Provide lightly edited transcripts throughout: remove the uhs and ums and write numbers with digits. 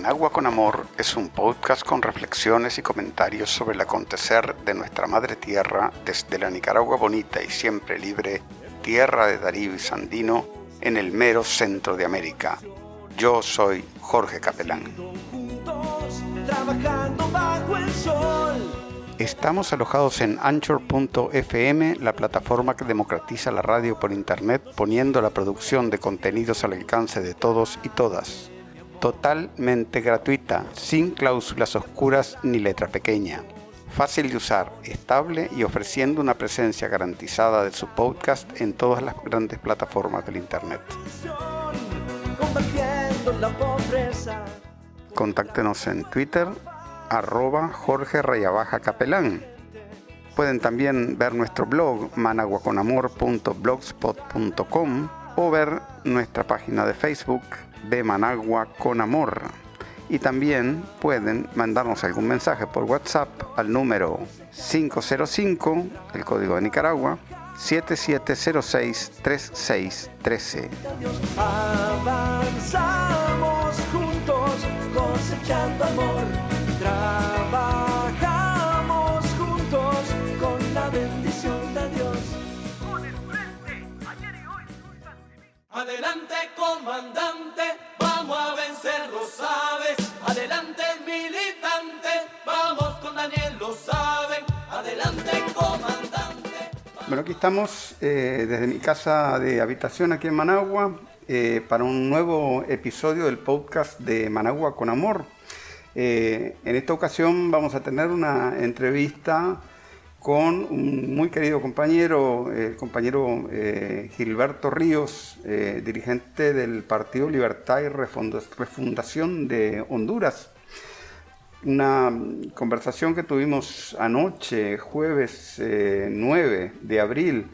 Managua con Amor es un podcast con reflexiones y comentarios sobre el acontecer de nuestra madre tierra desde la Nicaragua bonita y siempre libre, tierra de Darío y Sandino, en el mero centro de América. Yo soy Jorge Capelán. Estamos alojados en Anchor.fm, la plataforma que democratiza la radio por internet, poniendo la producción de contenidos al alcance de todos y todas. Totalmente gratuita, sin cláusulas oscuras ni letra pequeña. Fácil de usar, estable y ofreciendo una presencia garantizada de su podcast en todas las grandes plataformas del internet. Contáctenos en Twitter, @Jorge_Capelán. Pueden también ver nuestro blog managuaconamor.blogspot.com o ver nuestra página de Facebook de Managua con Amor. Y también pueden mandarnos algún mensaje por WhatsApp al número 505, el código de Nicaragua, 77063613. Avanzamos juntos cosechando amor. Trabajamos juntos con la bendición de Dios. Con el frente, ayer y hoy. Adelante, comandante, vamos a vencer, lo sabes. Adelante, militante, vamos con Daniel, lo saben. Adelante, comandante. Bueno, aquí estamos desde mi casa de habitación aquí en Managua para un nuevo episodio del podcast de Managua con Amor. En esta ocasión vamos a tener una entrevista con un muy querido compañero, el compañero Gilberto Ríos, dirigente del Partido Libertad y Refundación de Honduras. Una conversación que tuvimos anoche, jueves 9 de abril,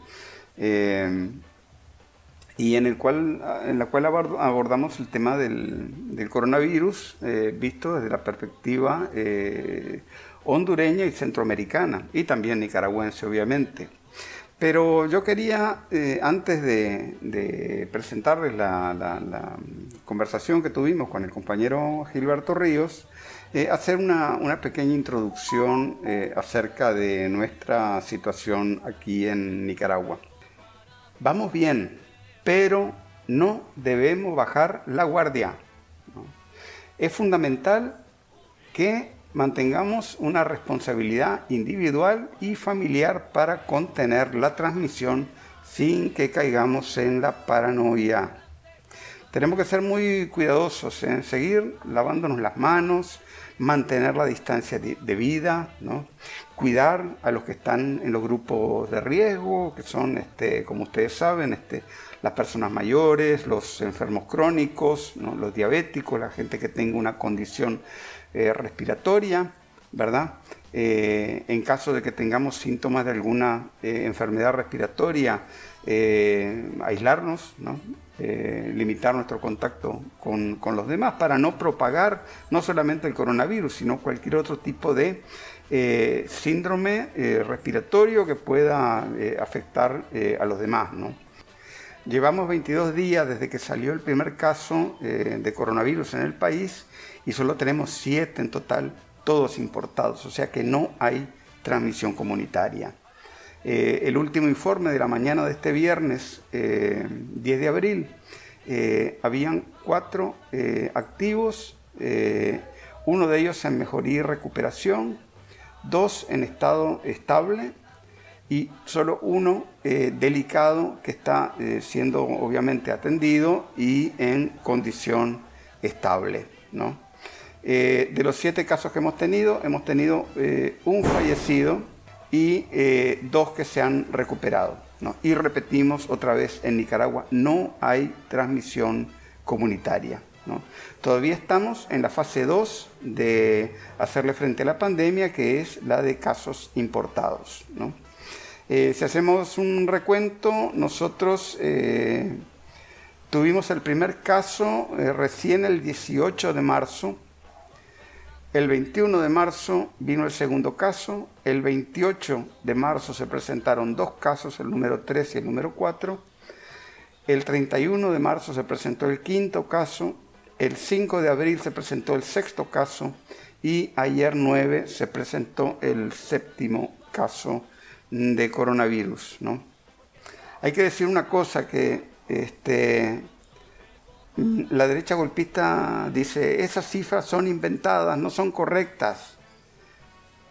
y en la cual abordamos el tema del coronavirus, visto desde la perspectiva hondureña y centroamericana, y también nicaragüense, obviamente. Pero yo quería, antes de presentarles la conversación que tuvimos con el compañero Gilberto Ríos, hacer una pequeña introducción acerca de nuestra situación aquí en Nicaragua. Vamos bien, pero no debemos bajar la guardia, ¿no? Es fundamental que mantengamos una responsabilidad individual y familiar para contener la transmisión sin que caigamos en la paranoia. Tenemos que ser muy cuidadosos en seguir lavándonos las manos, mantener la distancia debida, ¿no? Cuidar a los que están en los grupos de riesgo, que son, como ustedes saben, las personas mayores, los enfermos crónicos, ¿no? Los diabéticos, la gente que tenga una condición respiratoria, ¿verdad? En caso de que tengamos síntomas de alguna enfermedad respiratoria, aislarnos, ¿no? Limitar nuestro contacto con los demás para no propagar no solamente el coronavirus, sino cualquier otro tipo de síndrome respiratorio que pueda afectar a los demás, ¿no? Llevamos 22 días desde que salió el primer caso de coronavirus en el país y solo tenemos 7 en total, todos importados, o sea que no hay transmisión comunitaria. El último informe de la mañana de este viernes, 10 de abril, habían 4 activos, uno de ellos en mejoría y recuperación, 2 en estado estable y solo uno delicado que está siendo obviamente atendido y en condición estable, ¿no? De los 7 casos que hemos tenido un fallecido y 2 que se han recuperado, ¿no? Y repetimos otra vez, en Nicaragua no hay transmisión comunitaria, ¿no? Todavía estamos en la fase 2 de hacerle frente a la pandemia, que es la de casos importados, ¿no? Si hacemos un recuento, nosotros tuvimos el primer caso recién el 18 de marzo, el 21 de marzo vino el segundo caso, el 28 de marzo se presentaron 2 casos, el número 3 y el número 4, el 31 de marzo se presentó el quinto caso, El 5 de abril se presentó el 6º caso y ayer 9 se presentó el 7º caso de coronavirus, ¿no? Hay que decir una cosa que la derecha golpista dice, esas cifras son inventadas, no son correctas.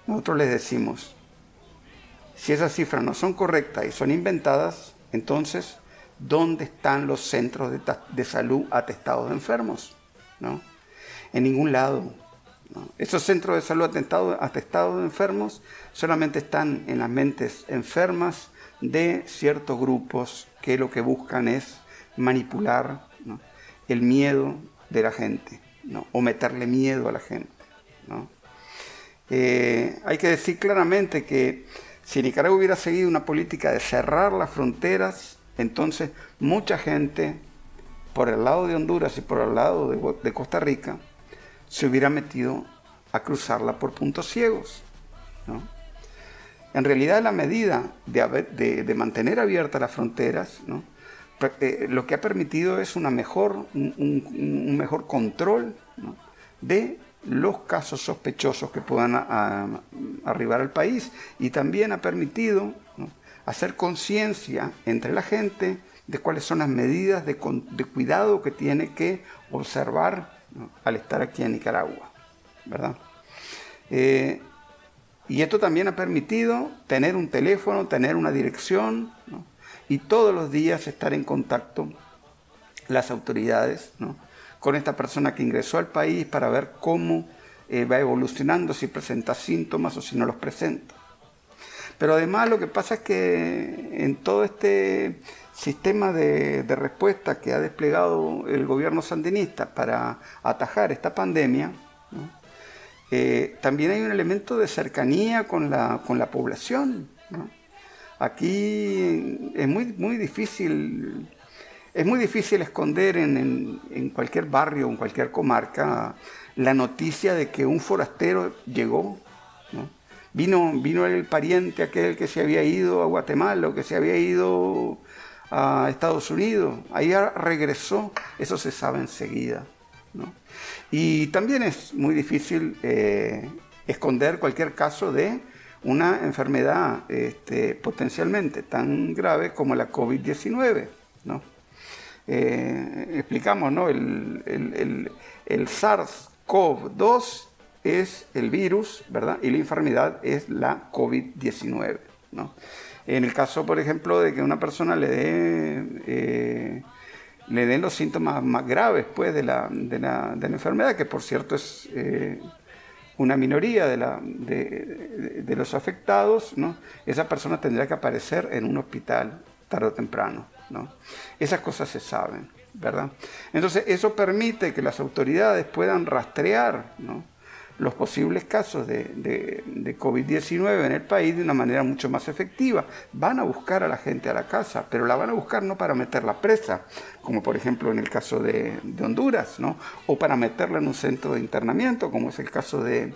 Nosotros les decimos, si esas cifras no son correctas y son inventadas, entonces, ¿dónde están los centros de salud atestados de enfermos? ¿No? En ningún lado, ¿no? Esos centros de salud atestados de enfermos solamente están en las mentes enfermas de ciertos grupos que lo que buscan es manipular, ¿no?, el miedo de la gente, ¿no?, o meterle miedo a la gente, ¿no? Hay que decir claramente que si Nicaragua hubiera seguido una política de cerrar las fronteras, entonces mucha gente por el lado de Honduras y por el lado de Costa Rica se hubiera metido a cruzarla por puntos ciegos, ¿no? En realidad la medida de mantener abiertas las fronteras, ¿no?, lo que ha permitido es un mejor control, ¿no?, de los casos sospechosos que puedan arribar al país, y también ha permitido, ¿no?, hacer conciencia entre la gente de cuáles son las medidas de cuidado que tiene que observar, ¿no?, al estar aquí en Nicaragua, ¿verdad? Y esto también ha permitido tener un teléfono, tener una dirección, ¿no?, y todos los días estar en contacto las autoridades, ¿no?, con esta persona que ingresó al país para ver cómo va evolucionando, si presenta síntomas o si no los presenta. Pero además lo que pasa es que en todo este sistema de respuesta que ha desplegado el gobierno sandinista para atajar esta pandemia, ¿no?, también hay un elemento de cercanía con la población, ¿no? Aquí es muy difícil esconder en cualquier barrio o en cualquier comarca la noticia de que un forastero llegó, ¿no? Vino el pariente aquel que se había ido a Guatemala o que se había ido a Estados Unidos. Ahí regresó, eso se sabe enseguida, ¿no? Y también es muy difícil esconder cualquier caso de una enfermedad potencialmente tan grave como la COVID-19, ¿no? Explicamos, ¿no? El SARS-CoV-2 es el virus, ¿verdad? Y la enfermedad es la COVID-19, ¿no? En el caso, por ejemplo, de que una persona le den los síntomas más graves, pues, de la enfermedad, que por cierto es una minoría de los afectados, ¿no?, esa persona tendrá que aparecer en un hospital tarde o temprano, ¿no? Esas cosas se saben, ¿verdad? Entonces eso permite que las autoridades puedan rastrear, ¿no?, los posibles casos de COVID-19 en el país de una manera mucho más efectiva. Van a buscar a la gente a la casa, pero la van a buscar no para meterla presa, como por ejemplo en el caso de Honduras, ¿no?, o para meterla en un centro de internamiento, como es el caso de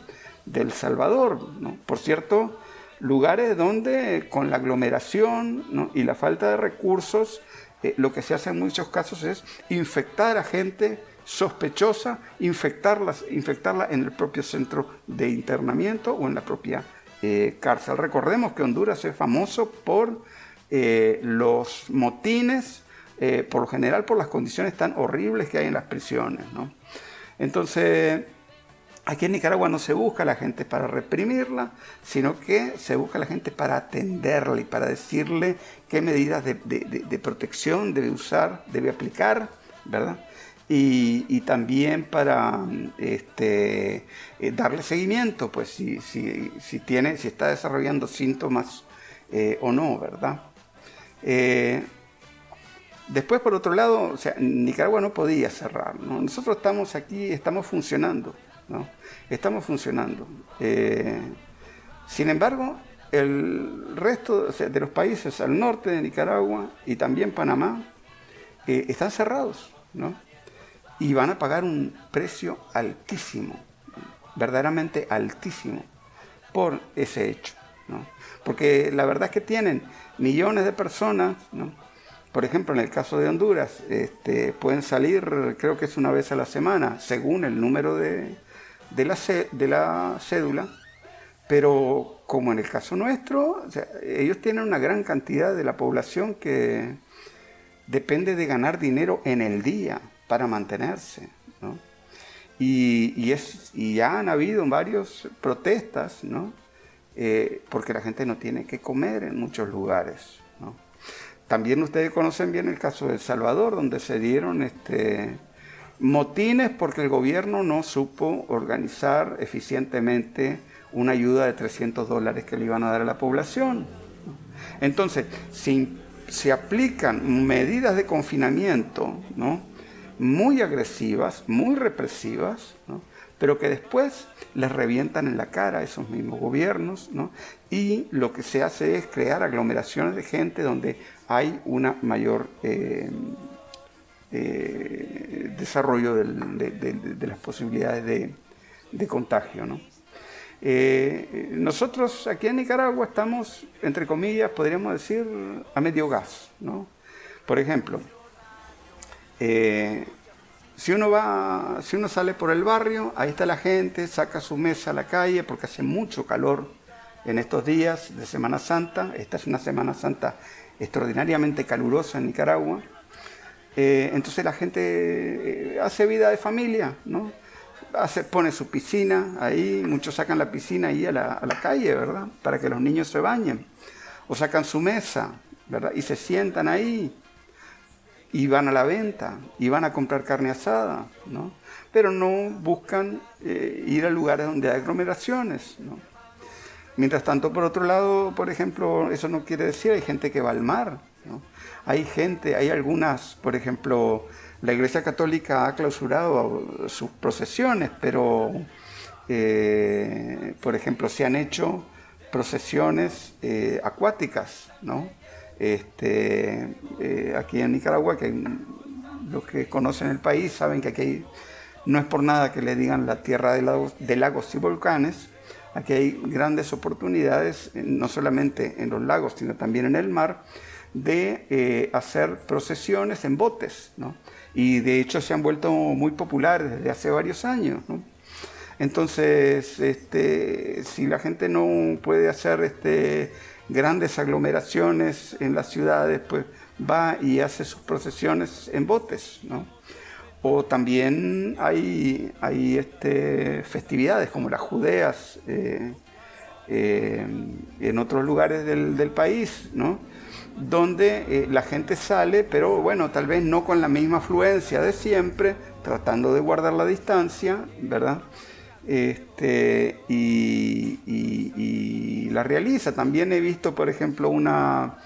El Salvador, ¿no? Por cierto, lugares donde con la aglomeración, ¿no?, y la falta de recursos, lo que se hace en muchos casos es infectar a gente sospechosa, infectarla en el propio centro de internamiento o en la propia cárcel. Recordemos que Honduras es famoso por los motines, por lo general por las condiciones tan horribles que hay en las prisiones, ¿no? Entonces, aquí en Nicaragua no se busca a la gente para reprimirla, sino que se busca a la gente para atenderla y para decirle qué medidas de protección debe usar, debe aplicar, ¿verdad? Y también para darle seguimiento, pues si está desarrollando síntomas o no, ¿verdad? Después, por otro lado, o sea, Nicaragua no podía cerrar, ¿no? Nosotros estamos aquí, estamos funcionando, ¿no? Estamos funcionando. Sin embargo, el resto, o sea, de los países al norte de Nicaragua y también Panamá están cerrados, ¿no? Y van a pagar un precio altísimo, verdaderamente altísimo, por ese hecho, ¿no? Porque la verdad es que tienen millones de personas, ¿no?, Por ejemplo, en el caso de Honduras, pueden salir, creo que es una vez a la semana, según el número de la cédula, pero como en el caso nuestro, o sea, ellos tienen una gran cantidad de la población que depende de ganar dinero en el día para mantenerse, ¿no? Y ya han habido varias protestas, ¿no? Porque la gente no tiene que comer en muchos lugares, ¿no? También ustedes conocen bien el caso de El Salvador, donde se dieron motines porque el gobierno no supo organizar eficientemente una ayuda de $300 que le iban a dar a la población, ¿no? Entonces, se aplican medidas de confinamiento, ¿no? Muy agresivas, muy represivas, ¿no? Pero que después les revientan en la cara a esos mismos gobiernos, ¿no? Y lo que se hace es crear aglomeraciones de gente donde hay una mayor desarrollo de las posibilidades de contagio, ¿no? Nosotros aquí en Nicaragua estamos, entre comillas, podríamos decir, a medio gas, ¿no? Por ejemplo, si uno sale por el barrio, ahí está la gente, saca su mesa a la calle porque hace mucho calor en estos días de Semana Santa. Esta es una Semana Santa extraordinariamente calurosa en Nicaragua. Entonces la gente hace vida de familia, ¿no? Pone su piscina ahí, muchos sacan la piscina ahí a la calle, ¿verdad? Para que los niños se bañen. O sacan su mesa, ¿verdad? Y se sientan ahí. Y van a la venta, y van a comprar carne asada, ¿no? Pero no buscan ir a lugares donde hay aglomeraciones, ¿no? Mientras tanto, por otro lado, por ejemplo, eso no quiere decir, hay gente que va al mar, ¿no? Hay algunas, por ejemplo, la Iglesia Católica ha clausurado sus procesiones, pero, por ejemplo, se han hecho procesiones acuáticas, ¿no? Aquí en Nicaragua, que los que conocen el país saben que aquí no es por nada que le digan la tierra de lagos y volcanes. Aquí hay grandes oportunidades, no solamente en los lagos, sino también en el mar, de hacer procesiones en botes, ¿no? Y de hecho se han vuelto muy populares desde hace varios años, ¿no? Entonces, si la gente no puede hacer grandes aglomeraciones en las ciudades, pues va y hace sus procesiones en botes, ¿no? O también hay festividades como las judeas en otros lugares del país, ¿no? Donde la gente sale, pero bueno, tal vez no con la misma afluencia de siempre, tratando de guardar la distancia, ¿verdad? Y la realiza. También he visto, por ejemplo, una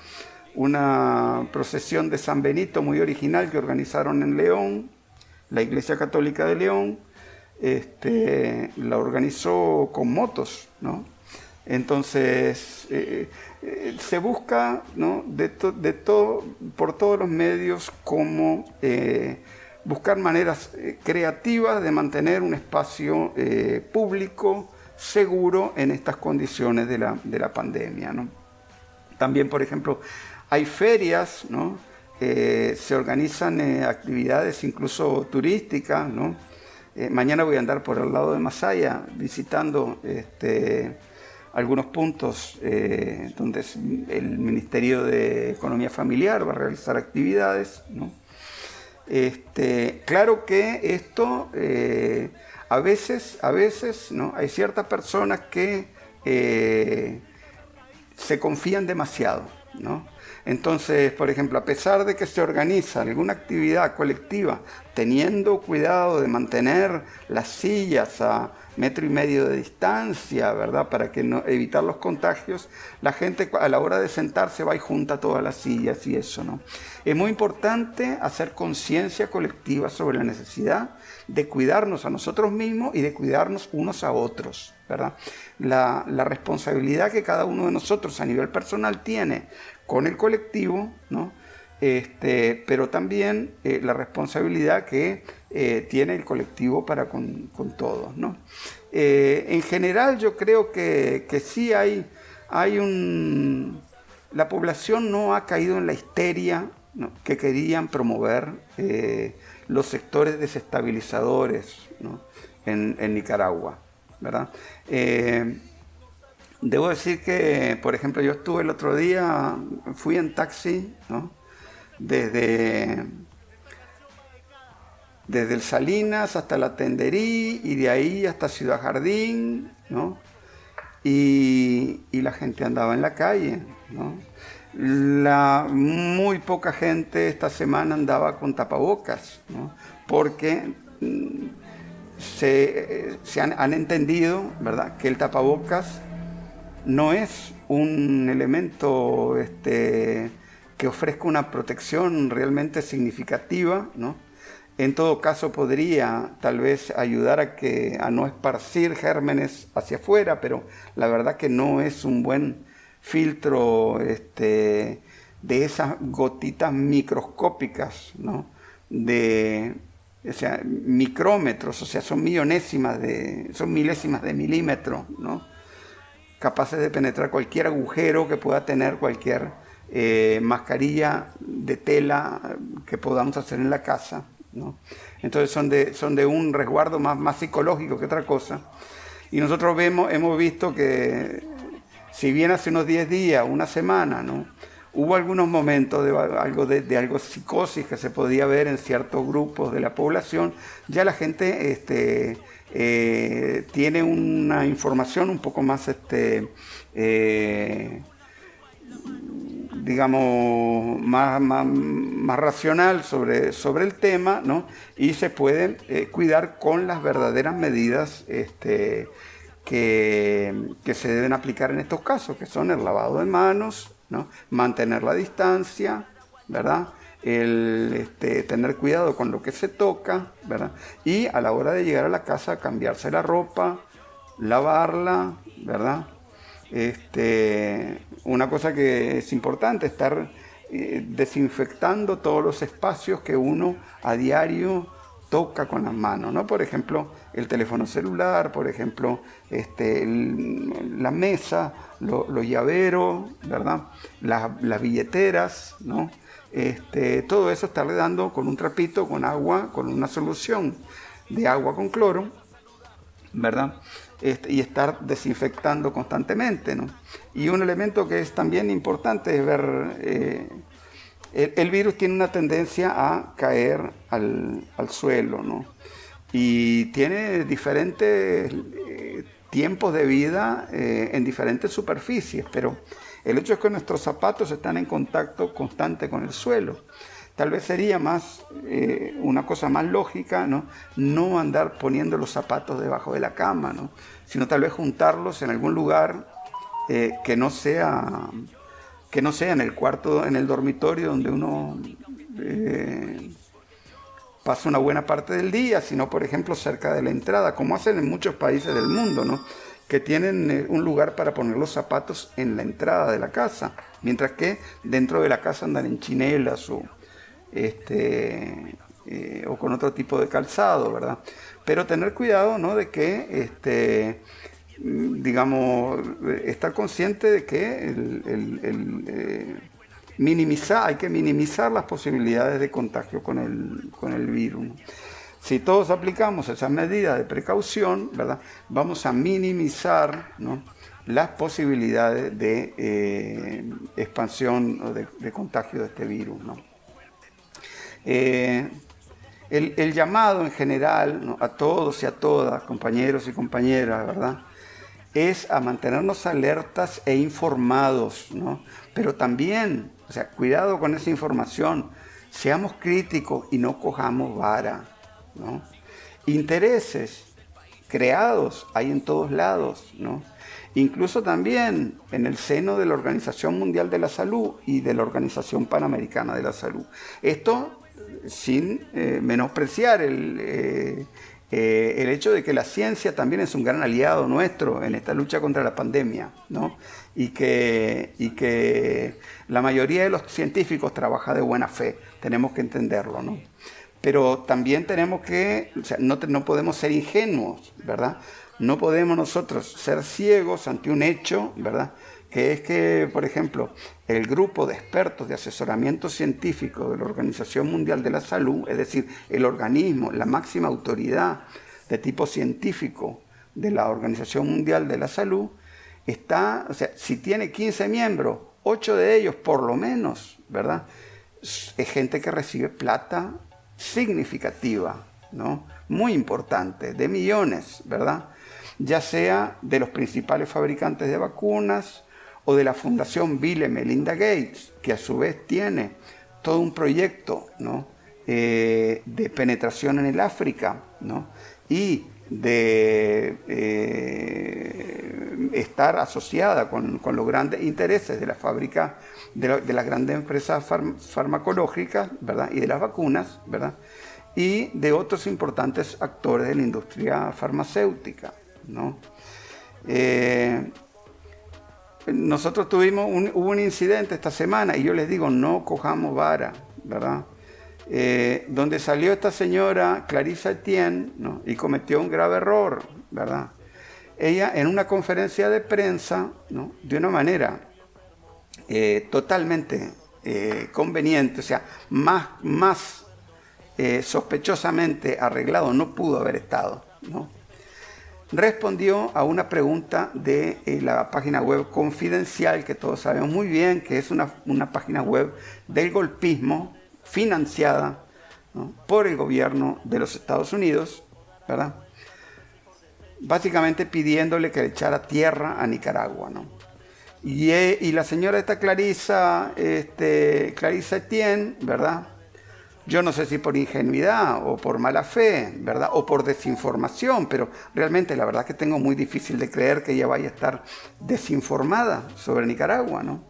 procesión de San Benito muy original que organizaron en León, la Iglesia Católica de León, la organizó con motos, ¿no? Entonces, se busca, ¿no? por todos los medios cómo buscar maneras creativas de mantener un espacio público seguro en estas condiciones de la pandemia, ¿no? También, por ejemplo, hay ferias, ¿no? Se organizan actividades incluso turísticas, ¿no? Mañana voy a andar por el lado de Masaya visitando algunos puntos donde el Ministerio de Economía Familiar va a realizar actividades, ¿no? Claro que esto a veces, ¿no? Hay ciertas personas que se confían demasiado, ¿no? Entonces, por ejemplo, a pesar de que se organiza alguna actividad colectiva, teniendo cuidado de mantener las sillas a 1,5 metros de distancia, ¿verdad? Para evitar los contagios, la gente a la hora de sentarse va y junta todas las sillas y eso, ¿no? Es muy importante hacer conciencia colectiva sobre la necesidad de cuidarnos a nosotros mismos y de cuidarnos unos a otros, ¿verdad? La responsabilidad que cada uno de nosotros a nivel personal tiene con el colectivo, ¿no? Pero también la responsabilidad que tiene el colectivo para con todos, ¿no? En general yo creo que sí la población no ha caído en la histeria ¿no?, que querían promover los sectores desestabilizadores, ¿no?, en Nicaragua, ¿verdad? Debo decir que, por ejemplo, yo estuve el otro día, fui en taxi, ¿no?, desde el Salinas hasta la Tenderí y de ahí hasta Ciudad Jardín, ¿no? Y la gente andaba en la calle, ¿no? Muy poca gente esta semana andaba con tapabocas, ¿no?, porque han entendido, ¿verdad?, que el tapabocas no es un elemento que ofrezca una protección realmente significativa, ¿no? En todo caso podría tal vez ayudar a no esparcir gérmenes hacia afuera, pero la verdad que no es un buen filtro de esas gotitas microscópicas, ¿no?, o sea, micrómetros, o sea, son milésimas de milímetro, ¿no?, capaces de penetrar cualquier agujero que pueda tener cualquier mascarilla de tela que podamos hacer en la casa, ¿no? Entonces son de un resguardo más psicológico que otra cosa. Y nosotros hemos visto que, si bien hace unos 10 días, una semana, ¿no?, hubo algunos momentos de algo psicosis que se podía ver en ciertos grupos de la población, ya la gente tiene una información un poco más, digamos, más racional sobre el tema, ¿no?, y se pueden cuidar con las verdaderas medidas que se deben aplicar en estos casos, que son el lavado de manos, ¿no?, mantener la distancia, ¿verdad?, tener cuidado con lo que se toca, ¿verdad?, y a la hora de llegar a la casa cambiarse la ropa, lavarla, ¿verdad? Una cosa que es importante, estar desinfectando todos los espacios que uno a diario toca con las manos, ¿no? Por ejemplo, el teléfono celular, por ejemplo, la mesa, los llaveros, ¿verdad?, las billeteras, ¿no? Todo eso estarle dando con un trapito, con agua, con una solución de agua con cloro, ¿verdad? Y estar desinfectando constantemente, ¿no? Y un elemento que es también importante es ver, el virus tiene una tendencia a caer al suelo, ¿no? Y tiene diferentes tiempos de vida en diferentes superficies, pero el hecho es que nuestros zapatos están en contacto constante con el suelo. Tal vez sería una cosa más lógica, ¿no?, no andar poniendo los zapatos debajo de la cama, ¿no?, sino tal vez juntarlos en algún lugar que no sea en el cuarto, en el dormitorio donde uno pasa una buena parte del día, sino, por ejemplo, cerca de la entrada, como hacen en muchos países del mundo, ¿no?, que tienen un lugar para poner los zapatos en la entrada de la casa, mientras que dentro de la casa andan en chinelas o con otro tipo de calzado, ¿verdad? Pero tener cuidado, ¿no?, de que, digamos, estar consciente de que hay que minimizar las posibilidades de contagio con el virus, ¿no? Si todos aplicamos esas medidas de precaución, ¿verdad?, vamos a minimizar, ¿no?, las posibilidades de expansión o de contagio de este virus, ¿no? El llamado en general, ¿no?, a todos y a todas, compañeros y compañeras, ¿verdad?, es a mantenernos alertas e informados, ¿no? Pero también, o sea, cuidado con esa información, seamos críticos y no cojamos vara, ¿no? Intereses creados hay en todos lados, ¿no? Incluso también en el seno de la Organización Mundial de la Salud y de la Organización Panamericana de la Salud. Esto sin menospreciar el hecho de que la ciencia también es un gran aliado nuestro en esta lucha contra la pandemia, ¿no? Y que la mayoría de los científicos trabaja de buena fe, tenemos que entenderlo, ¿no? Pero también tenemos que, o sea, no podemos ser ingenuos, ¿verdad? No podemos nosotros ser ciegos ante un hecho, ¿verdad?, que es que, por ejemplo, el grupo de expertos de asesoramiento científico de la Organización Mundial de la Salud, es decir, el organismo, la máxima autoridad de tipo científico de la Organización Mundial de la Salud, está, o sea, si tiene 15 miembros, 8 de ellos por lo menos, ¿verdad? Es gente que recibe plata significativa, ¿no? Muy importante, de millones, ¿verdad? Ya sea de los principales fabricantes de vacunas o de la Fundación Bill y Melinda Gates, que a su vez tiene todo un proyecto, ¿no? De penetración en el África, ¿no? Y de estar asociada con los grandes intereses de la fábrica, de las grandes empresas farmacológicas, ¿verdad? Y de las vacunas, ¿verdad? Y de otros importantes actores de la industria farmacéutica, ¿no? Nosotros hubo un incidente esta semana y yo les digo, no cojamos vara, ¿verdad? Donde salió esta señora Clarissa Etienne, ¿no? Y cometió un grave error, ¿verdad? Ella en una conferencia de prensa, ¿no? De una manera totalmente conveniente, o sea, más sospechosamente arreglado no pudo haber estado, ¿no? Respondió a una pregunta de la página web Confidencial, que todos sabemos muy bien que es una página web del golpismo financiada, ¿no? Por el gobierno de los Estados Unidos, ¿verdad? Básicamente pidiéndole que le echara tierra a Nicaragua, ¿no? Y la señora esta Clarissa Etienne, ¿verdad? Yo no sé si por ingenuidad o por mala fe, ¿verdad? O por desinformación, pero realmente la verdad que tengo muy difícil de creer que ella vaya a estar desinformada sobre Nicaragua, ¿no?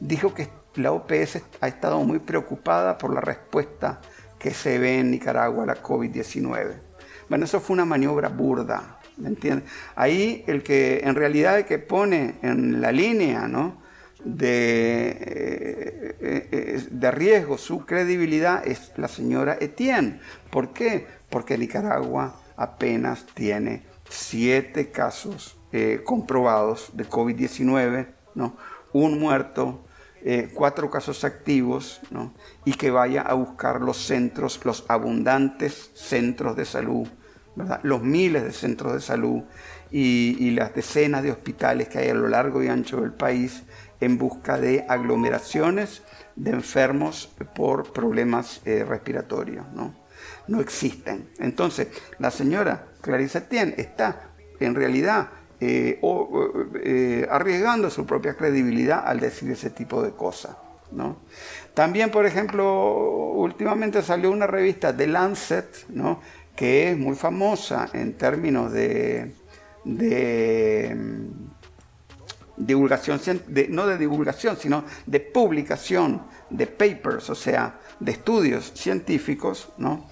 Dijo que la OPS ha estado muy preocupada por la respuesta que se ve en Nicaragua a la COVID-19. Bueno, eso fue una maniobra burda, ¿me entiendes? Ahí el que pone en la línea, ¿no? de riesgo su credibilidad es la señora Etienne. ¿Por qué? Porque Nicaragua apenas tiene 7 casos comprobados de COVID-19, ¿no? 1 muerto, 4 casos activos, ¿no? Y que vaya a buscar los abundantes centros de salud, ¿verdad? Los miles de centros de salud y las decenas de hospitales que hay a lo largo y ancho del país en busca de aglomeraciones de enfermos por problemas respiratorios, ¿no? No existen. Entonces, la señora Clarissa Etienne está en realidad arriesgando su propia credibilidad al decir ese tipo de cosas, ¿no? También, por ejemplo, últimamente salió una revista, The Lancet, ¿no? Que es muy famosa en términos de divulgación, no de divulgación, sino de publicación de papers, o sea, de estudios científicos, ¿no?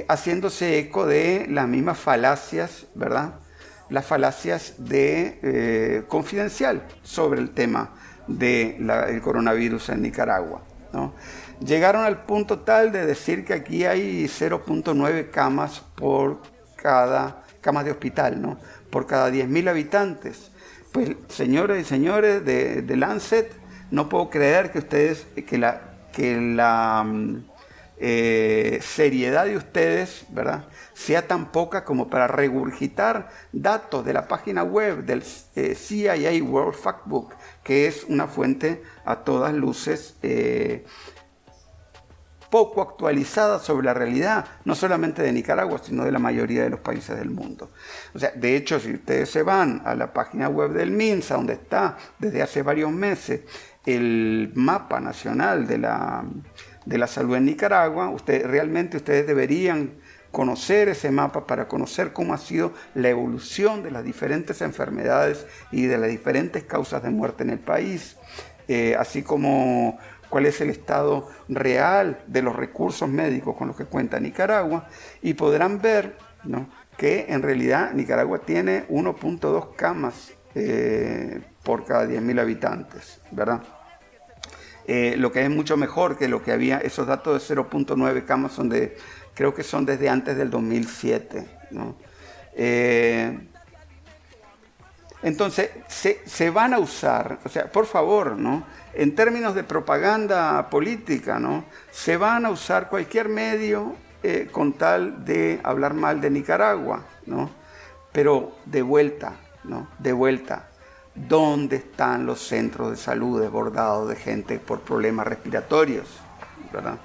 Haciéndose eco de las mismas falacias, ¿verdad? Las falacias de Confidencial sobre el tema del coronavirus en Nicaragua, ¿no? Llegaron al punto tal de decir que aquí hay 0.9 camas camas de hospital, ¿no? Por cada 10.000 habitantes. Pues, señores y señores de Lancet, no puedo creer que la seriedad de ustedes, ¿verdad?, sea tan poca como para regurgitar datos de la página web del CIA World Factbook, que es una fuente a todas luces poco actualizada sobre la realidad, no solamente de Nicaragua, sino de la mayoría de los países del mundo. O sea, de hecho, si ustedes se van a la página web del MINSA, donde está desde hace varios meses el mapa nacional de la salud en Nicaragua, ustedes deberían conocer ese mapa para conocer cómo ha sido la evolución de las diferentes enfermedades y de las diferentes causas de muerte en el país, así como cuál es el estado real de los recursos médicos con los que cuenta Nicaragua, y podrán ver, ¿no?, que en realidad Nicaragua tiene 1.2 camas por cada 10.000 habitantes, ¿verdad? Lo que es mucho mejor que lo que había. Esos datos de 0.9 camas creo que son desde antes del 2007, ¿no? Entonces, se van a usar, o sea, por favor, ¿no? En términos de propaganda política, ¿no? Se van a usar cualquier medio con tal de hablar mal de Nicaragua, ¿no? Pero de vuelta, ¿no? De vuelta, ¿dónde están los centros de salud desbordados de gente por problemas respiratorios? ¿Verdad?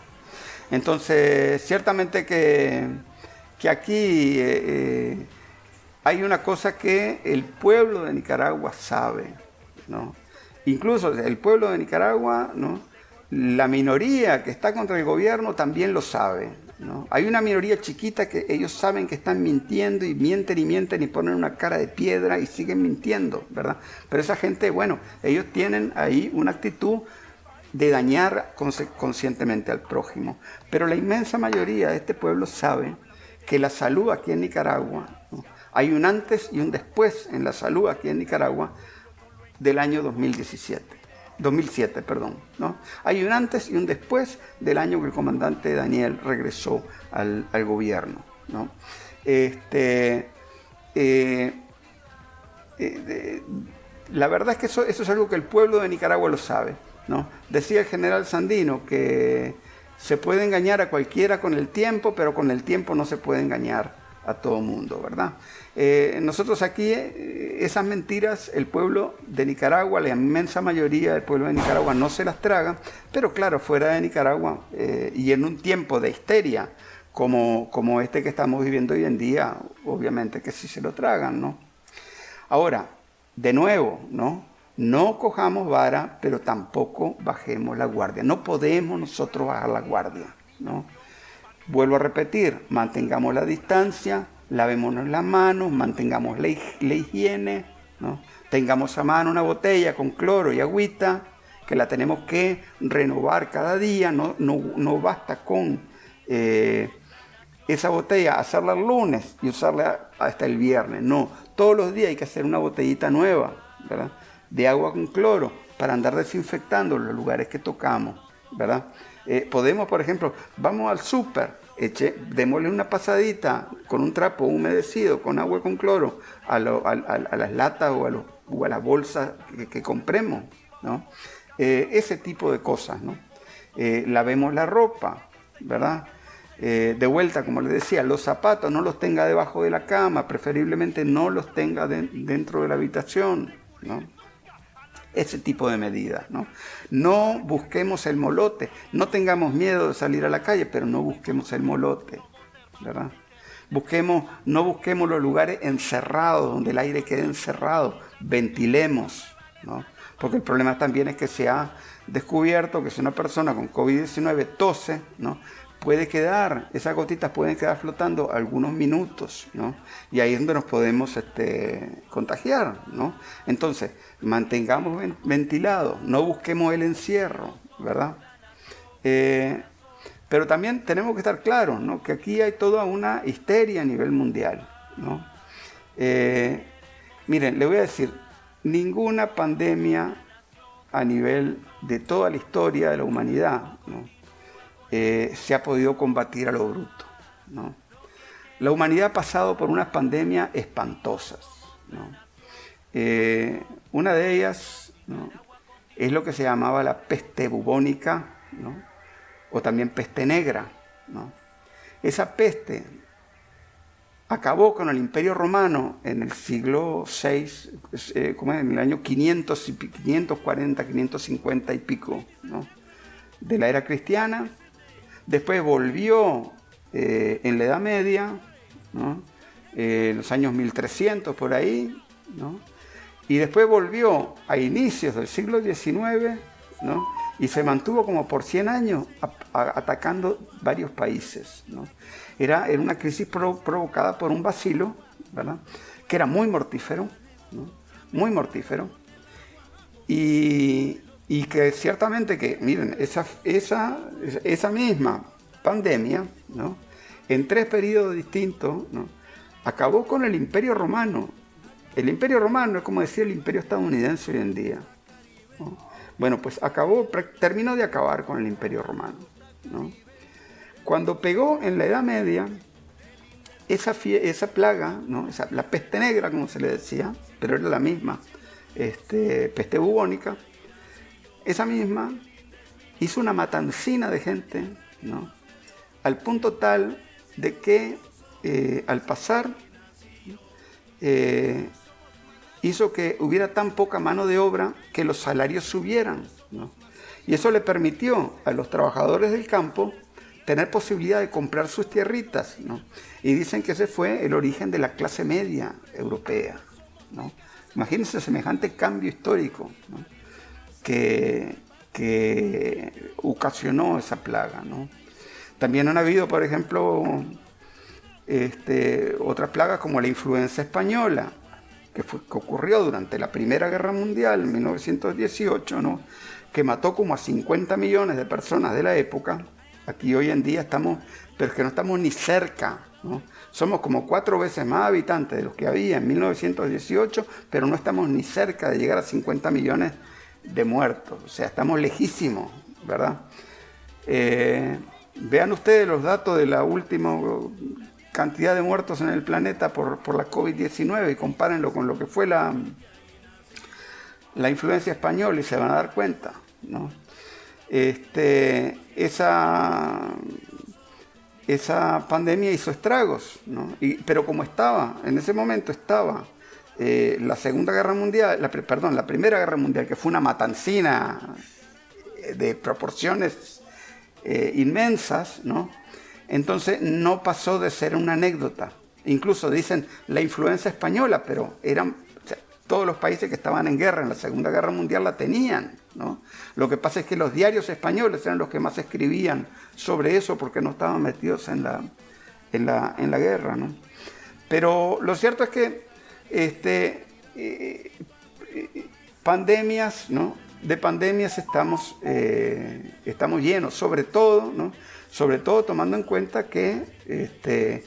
Entonces, ciertamente que aquí hay una cosa que el pueblo de Nicaragua sabe, ¿no? Incluso el pueblo de Nicaragua, ¿no? La minoría que está contra el gobierno también lo sabe, ¿no? Hay una minoría chiquita que ellos saben que están mintiendo y mienten y ponen una cara de piedra y siguen mintiendo, ¿verdad? Pero esa gente, bueno, ellos tienen ahí una actitud de dañar conscientemente al prójimo. Pero la inmensa mayoría de este pueblo sabe que la salud aquí en Nicaragua, ¿no? Hay un antes y un después en la salud aquí en Nicaragua del año 2007, ¿no? Hay un antes y un después del año que el comandante Daniel regresó al gobierno, ¿no? La verdad es que eso es algo que el pueblo de Nicaragua lo sabe, ¿no? Decía el general Sandino que se puede engañar a cualquiera con el tiempo, pero con el tiempo no se puede engañar a todo mundo, ¿verdad? Nosotros aquí, esas mentiras, el pueblo de Nicaragua, la inmensa mayoría del pueblo de Nicaragua no se las traga, pero claro, fuera de Nicaragua y en un tiempo de histeria como este que estamos viviendo hoy en día, obviamente que sí se lo tragan, ¿no? Ahora, de nuevo, no cojamos vara, pero tampoco bajemos la guardia. No podemos nosotros bajar la guardia, ¿no? Vuelvo a repetir, mantengamos la distancia, lavémonos las manos, mantengamos la higiene, ¿no? Tengamos a mano una botella con cloro y agüita, que la tenemos que renovar cada día, no basta con esa botella hacerla el lunes y usarla hasta el viernes, no, todos los días hay que hacer una botellita nueva, ¿verdad? De agua con cloro para andar desinfectando los lugares que tocamos, ¿verdad? Podemos, por ejemplo, vamos al súper, démosle una pasadita con un trapo humedecido, con agua con cloro, a las latas o a las bolsas que compremos, ¿no? Ese tipo de cosas, ¿no? Lavemos la ropa, ¿verdad? De vuelta, como les decía, los zapatos no los tenga debajo de la cama, preferiblemente no los tenga dentro de la habitación, ¿no? Ese tipo de medidas, ¿no? No busquemos el molote, no tengamos miedo de salir a la calle, pero no busquemos el molote, ¿verdad? No busquemos los lugares encerrados, donde el aire quede encerrado, ventilemos, ¿no? Porque el problema también es que se ha descubierto que si una persona con COVID-19 tose, ¿no? Esas gotitas pueden quedar flotando algunos minutos, ¿no? Y ahí es donde nos podemos contagiar, ¿no? Entonces, mantengamos ventilado, no busquemos el encierro, ¿verdad? Pero también tenemos que estar claros, ¿no? Que aquí hay toda una histeria a nivel mundial, ¿no? Miren, le voy a decir, ninguna pandemia a nivel de toda la historia de la humanidad, ¿no? Se ha podido combatir a lo bruto, ¿no? La humanidad ha pasado por unas pandemias espantosas, ¿no? Una de ellas, ¿no? Es lo que se llamaba la peste bubónica, ¿no? O también peste negra, ¿no? Esa peste acabó con el Imperio Romano en el siglo VI, en el año 540, 550 y pico, ¿no? De la era cristiana. Después volvió en la Edad Media, ¿no? En los años 1300 por ahí, ¿no? Y después volvió a inicios del siglo XIX, ¿no? Y se mantuvo como por 100 años atacando varios países, ¿no? Era una crisis provocada por un bacilo, ¿verdad? Que era muy mortífero, ¿no? Muy mortífero. Y que ciertamente que, miren, esa misma pandemia, ¿no? En 3 periodos distintos, ¿no? Acabó con el Imperio Romano. El Imperio Romano es como decir el Imperio estadounidense hoy en día, ¿no? Bueno, pues terminó de acabar con el Imperio Romano, ¿no? Cuando pegó en la Edad Media, esa plaga, ¿no? La peste negra, como se le decía, pero era la misma, peste bubónica, esa misma hizo una matancina de gente, ¿no? Al punto tal de que al pasar hizo que hubiera tan poca mano de obra que los salarios subieran, ¿no? Y eso le permitió a los trabajadores del campo tener posibilidad de comprar sus tierritas, ¿no? Y dicen que ese fue el origen de la clase media europea, ¿no? Imagínense semejante cambio histórico, ¿no? que ocasionó esa plaga, ¿no? También han habido, por ejemplo, otras plagas como la influenza española, que ocurrió durante la Primera Guerra Mundial, en 1918, ¿no? Que mató como a 50 millones de personas de la época. Aquí hoy en día estamos, pero es que no estamos ni cerca, ¿no? Somos como 4 veces más habitantes de los que había en 1918, pero no estamos ni cerca de llegar a 50 millones de muertos. O sea, estamos lejísimos, ¿verdad? Vean ustedes los datos de la última cantidad de muertos en el planeta por la COVID-19 y compárenlo con lo que fue la influencia española y se van a dar cuenta, ¿no? Esa pandemia hizo estragos, ¿no? Pero como en ese momento estaba la Segunda Guerra Mundial, la Primera Guerra Mundial, que fue una matancina de proporciones inmensas, ¿no? Entonces no pasó de ser una anécdota. Incluso dicen la influenza española, pero todos los países que estaban en guerra en la Segunda Guerra Mundial la tenían, ¿no? Lo que pasa es que los diarios españoles eran los que más escribían sobre eso porque no estaban metidos en la guerra, ¿no? Pero lo cierto es que pandemias, ¿no? De pandemias estamos llenos, sobre todo, ¿no? Sobre todo tomando en cuenta que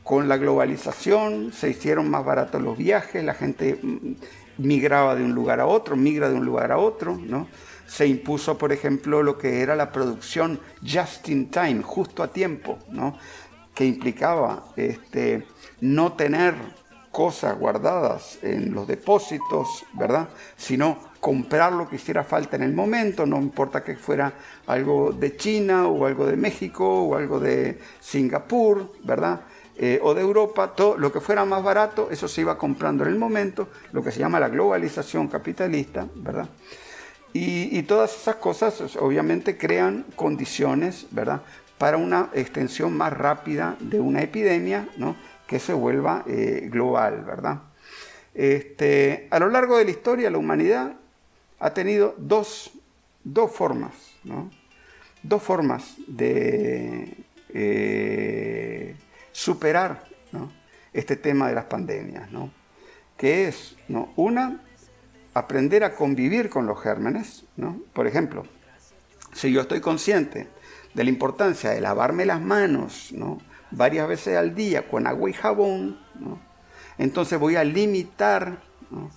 con la globalización se hicieron más baratos los viajes, la gente migra de un lugar a otro, ¿no? Se impuso, por ejemplo, lo que era la producción just in time, justo a tiempo, ¿no? Que implicaba no tener cosas guardadas en los depósitos, ¿verdad? Sino comprar lo que hiciera falta en el momento, no importa que fuera algo de China o algo de México o algo de Singapur, ¿verdad? O de Europa, todo lo que fuera más barato, eso se iba comprando en el momento, lo que se llama la globalización capitalista, ¿verdad? Y todas esas cosas obviamente crean condiciones, ¿verdad?, para una extensión más rápida de una epidemia, ¿no?, que se vuelva global, ¿verdad? A lo largo de la historia, la humanidad ha tenido dos formas, ¿no? Dos formas de superar, ¿no?, este tema de las pandemias, ¿no? Que es, ¿no?, una, aprender a convivir con los gérmenes, ¿no? Por ejemplo, si yo estoy consciente de la importancia de lavarme las manos, ¿no?, varias veces al día con agua y jabón, ¿no?, entonces voy a limitar, ¿no?,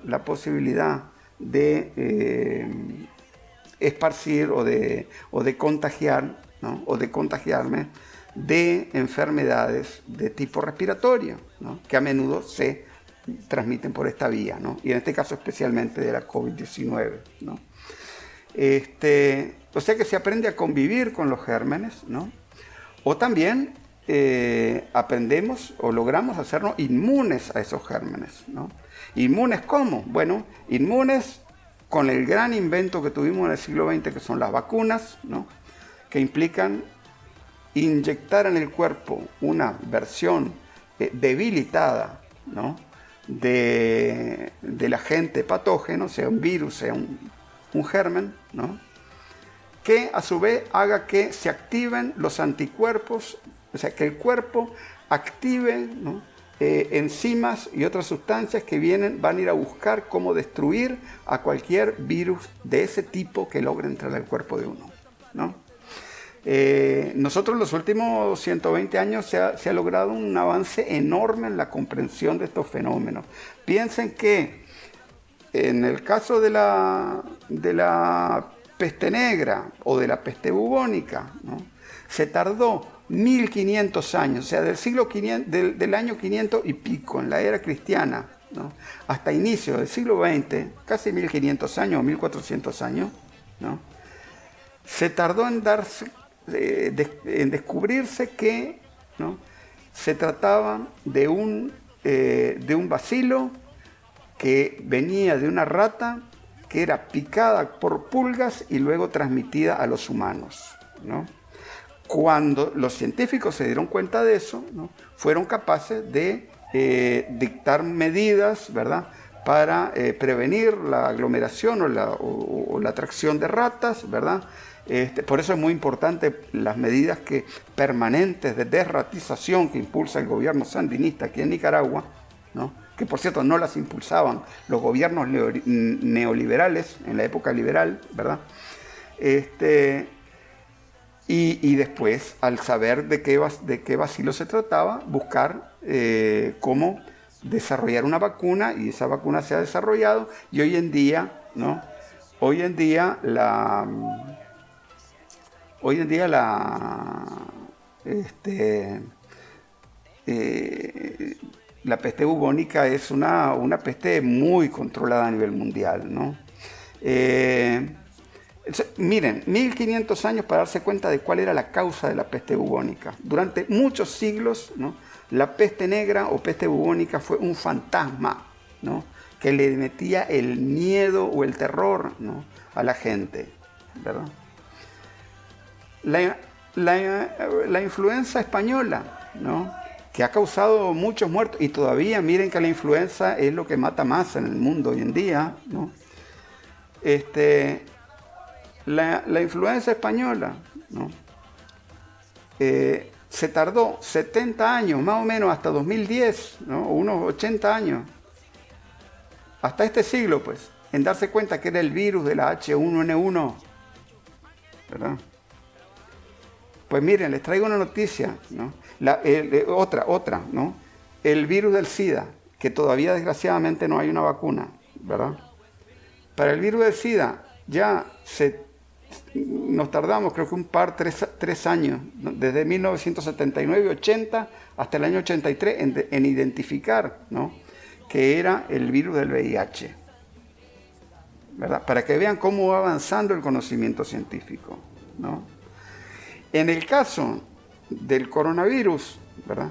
la posibilidad de esparcir o de contagiar, ¿no?, o de contagiarme de enfermedades de tipo respiratorio, ¿no?, que a menudo se transmiten por esta vía, ¿no?, y en este caso especialmente de la COVID-19, ¿no? O sea que se aprende a convivir con los gérmenes, ¿no? O también aprendemos o logramos hacernos inmunes a esos gérmenes, ¿no? ¿Inmunes cómo? Bueno, inmunes con el gran invento que tuvimos en el siglo XX, que son las vacunas, ¿no?, que implican inyectar en el cuerpo una versión debilitada, ¿no?, del agente patógeno, sea un virus, sea un germen, ¿no?, que a su vez haga que se activen los anticuerpos, o sea, que el cuerpo active, ¿no?, enzimas y otras sustancias que van a ir a buscar cómo destruir a cualquier virus de ese tipo que logre entrar al cuerpo de uno, ¿no? Nosotros en los últimos 120 años se ha logrado un avance enorme en la comprensión de estos fenómenos. Piensen que en el caso de la peste negra o de la peste bubónica, ¿no?, se tardó 1500 años, o sea, del año 500 y pico, en la era cristiana, ¿no? Hasta inicio del siglo XX, casi 1500 años o 1400 años, ¿no? Se tardó en descubrirse que, ¿no?, se trataba de un bacilo que venía de una rata que era picada por pulgas y luego transmitida a los humanos, ¿no? Cuando los científicos se dieron cuenta de eso, ¿no?, fueron capaces de dictar medidas, ¿verdad?, para prevenir la aglomeración o la atracción de ratas, ¿verdad? Por eso es muy importante las medidas permanentes de desratización que impulsa el gobierno sandinista aquí en Nicaragua, ¿no?, que por cierto no las impulsaban los gobiernos neoliberales en la época liberal, ¿verdad? Y después, al saber de qué bacilo se trataba, buscar cómo desarrollar una vacuna, y esa vacuna se ha desarrollado, y hoy en día, ¿no?, la peste bubónica es una peste muy controlada a nivel mundial, ¿no? Miren, 1500 años para darse cuenta de cuál era la causa de la peste bubónica. Durante muchos siglos, ¿no?, la peste negra o peste bubónica fue un fantasma, ¿no?, que le metía el miedo o el terror, ¿no?, a la gente, ¿verdad? La influenza española, ¿no?, que ha causado muchos muertos, y todavía miren que la influenza es lo que mata más en el mundo hoy en día, ¿no? La influenza española, ¿no?, se tardó 70 años, más o menos, hasta 2010, ¿no?, unos 80 años, hasta este siglo, pues, en darse cuenta que era el virus de la H1N1, ¿verdad? Pues miren, les traigo una noticia, ¿no? Otra, ¿no? El virus del SIDA, que todavía desgraciadamente no hay una vacuna, ¿verdad? Para el virus del SIDA ya nos tardamos, creo que tres años, ¿no?, desde 1979-80 hasta el año 83 en identificar, ¿no?, que era el virus del VIH, ¿verdad? Para que vean cómo va avanzando el conocimiento científico, ¿no? En el caso del coronavirus, ¿verdad?,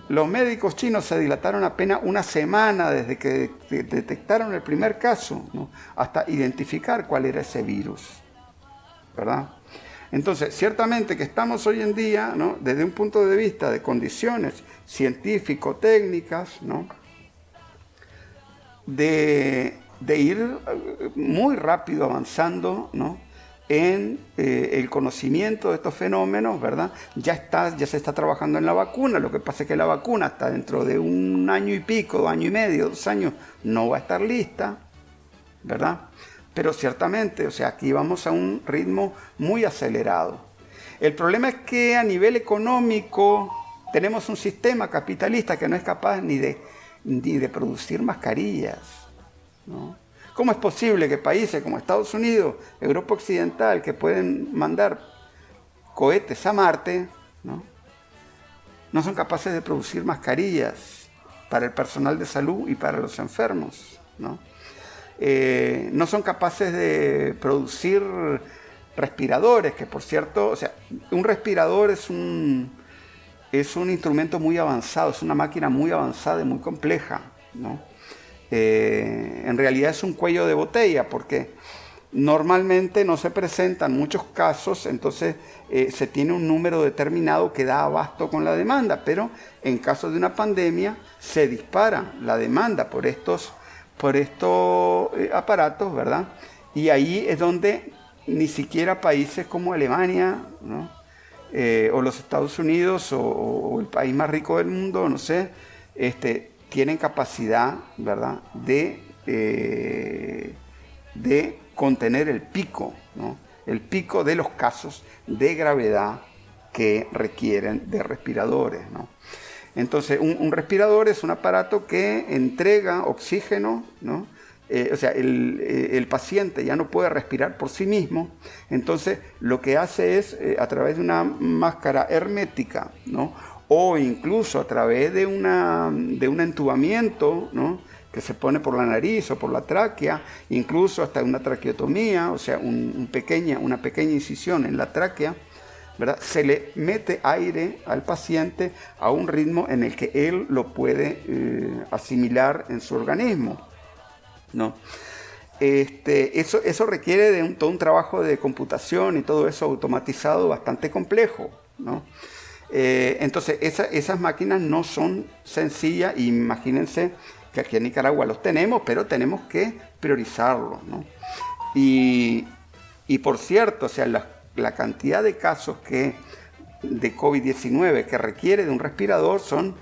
los médicos chinos se dilataron apenas una semana desde que detectaron el primer caso, ¿no?, hasta identificar cuál era ese virus, ¿verdad? Entonces, ciertamente que estamos hoy en día, ¿no?, desde un punto de vista de condiciones científico-técnicas, ¿no?, de ir muy rápido avanzando, ¿no?, en el conocimiento de estos fenómenos, ¿verdad? Ya se está trabajando en la vacuna. Lo que pasa es que la vacuna hasta dentro de un año y pico, año y medio, 2 años, no va a estar lista, ¿verdad? Pero ciertamente, o sea, aquí vamos a un ritmo muy acelerado. El problema es que a nivel económico tenemos un sistema capitalista que no es capaz ni de producir mascarillas, ¿no? ¿Cómo es posible que países como Estados Unidos, Europa Occidental, que pueden mandar cohetes a Marte, no son capaces de producir mascarillas para el personal de salud y para los enfermos, ¿no? No son capaces de producir respiradores, que por cierto, o sea, un respirador es un instrumento muy avanzado, es una máquina muy avanzada y muy compleja, ¿no? En realidad es un cuello de botella, porque normalmente no se presentan muchos casos, entonces se tiene un número determinado que da abasto con la demanda, pero en caso de una pandemia se dispara la demanda por estos aparatos, ¿verdad? Y ahí es donde ni siquiera países como Alemania, ¿no?, o los Estados Unidos o el país más rico del mundo, no sé, tienen capacidad, ¿verdad?, de contener el pico, ¿no?, el pico de los casos de gravedad que requieren de respiradores, ¿no? Entonces, un respirador es un aparato que entrega oxígeno, ¿no?, el paciente ya no puede respirar por sí mismo, entonces lo que hace es, a través de una máscara hermética, ¿no? O incluso a través de un entubamiento, ¿no?, que se pone por la nariz o por la tráquea, incluso hasta una traqueotomía, o sea, una pequeña incisión en la tráquea, ¿verdad? Se le mete aire al paciente a un ritmo en el que él lo puede asimilar en su organismo, ¿no? Eso requiere de todo un trabajo de computación y todo eso automatizado bastante complejo, ¿no? Entonces esas máquinas no son sencillas. Imagínense que aquí en Nicaragua los tenemos, pero tenemos que priorizarlos, ¿no? Y por cierto, o sea, la cantidad de casos de COVID-19 que requiere de un respirador son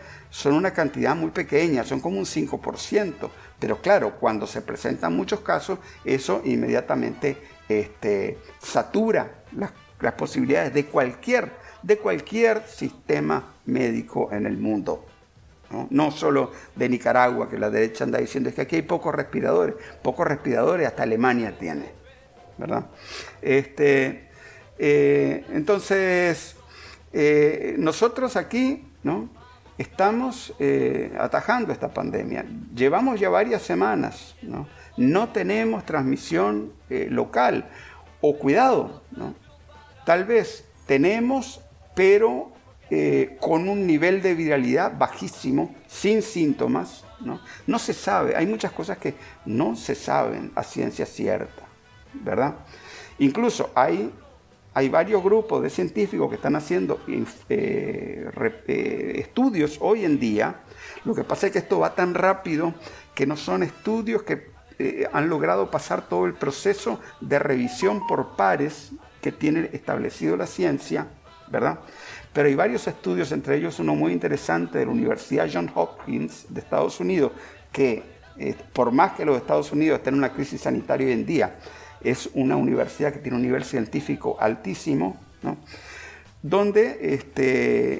una cantidad muy pequeña, son como un 5%. Pero claro, cuando se presentan muchos casos, eso inmediatamente satura las posibilidades de cualquier sistema médico en el mundo. No solo de Nicaragua, que la derecha anda diciendo es que aquí hay pocos respiradores hasta Alemania tiene, ¿verdad? Entonces, nosotros aquí, ¿no?, estamos atajando esta pandemia. Llevamos ya varias semanas, ¿no? No tenemos transmisión local, o cuidado, ¿no?, tal vez tenemos, pero con un nivel de viralidad bajísimo, sin síntomas, ¿no? No se sabe, hay muchas cosas que no se saben a ciencia cierta, ¿verdad? Incluso hay varios grupos de científicos que están haciendo estudios hoy en día. Lo que pasa es que esto va tan rápido que no son estudios que han logrado pasar todo el proceso de revisión por pares que tiene establecido la ciencia, ¿verdad? Pero hay varios estudios, entre ellos uno muy interesante de la Universidad Johns Hopkins de Estados Unidos, que por más que los Estados Unidos estén en una crisis sanitaria hoy en día, es una universidad que tiene un nivel científico altísimo, ¿no?, donde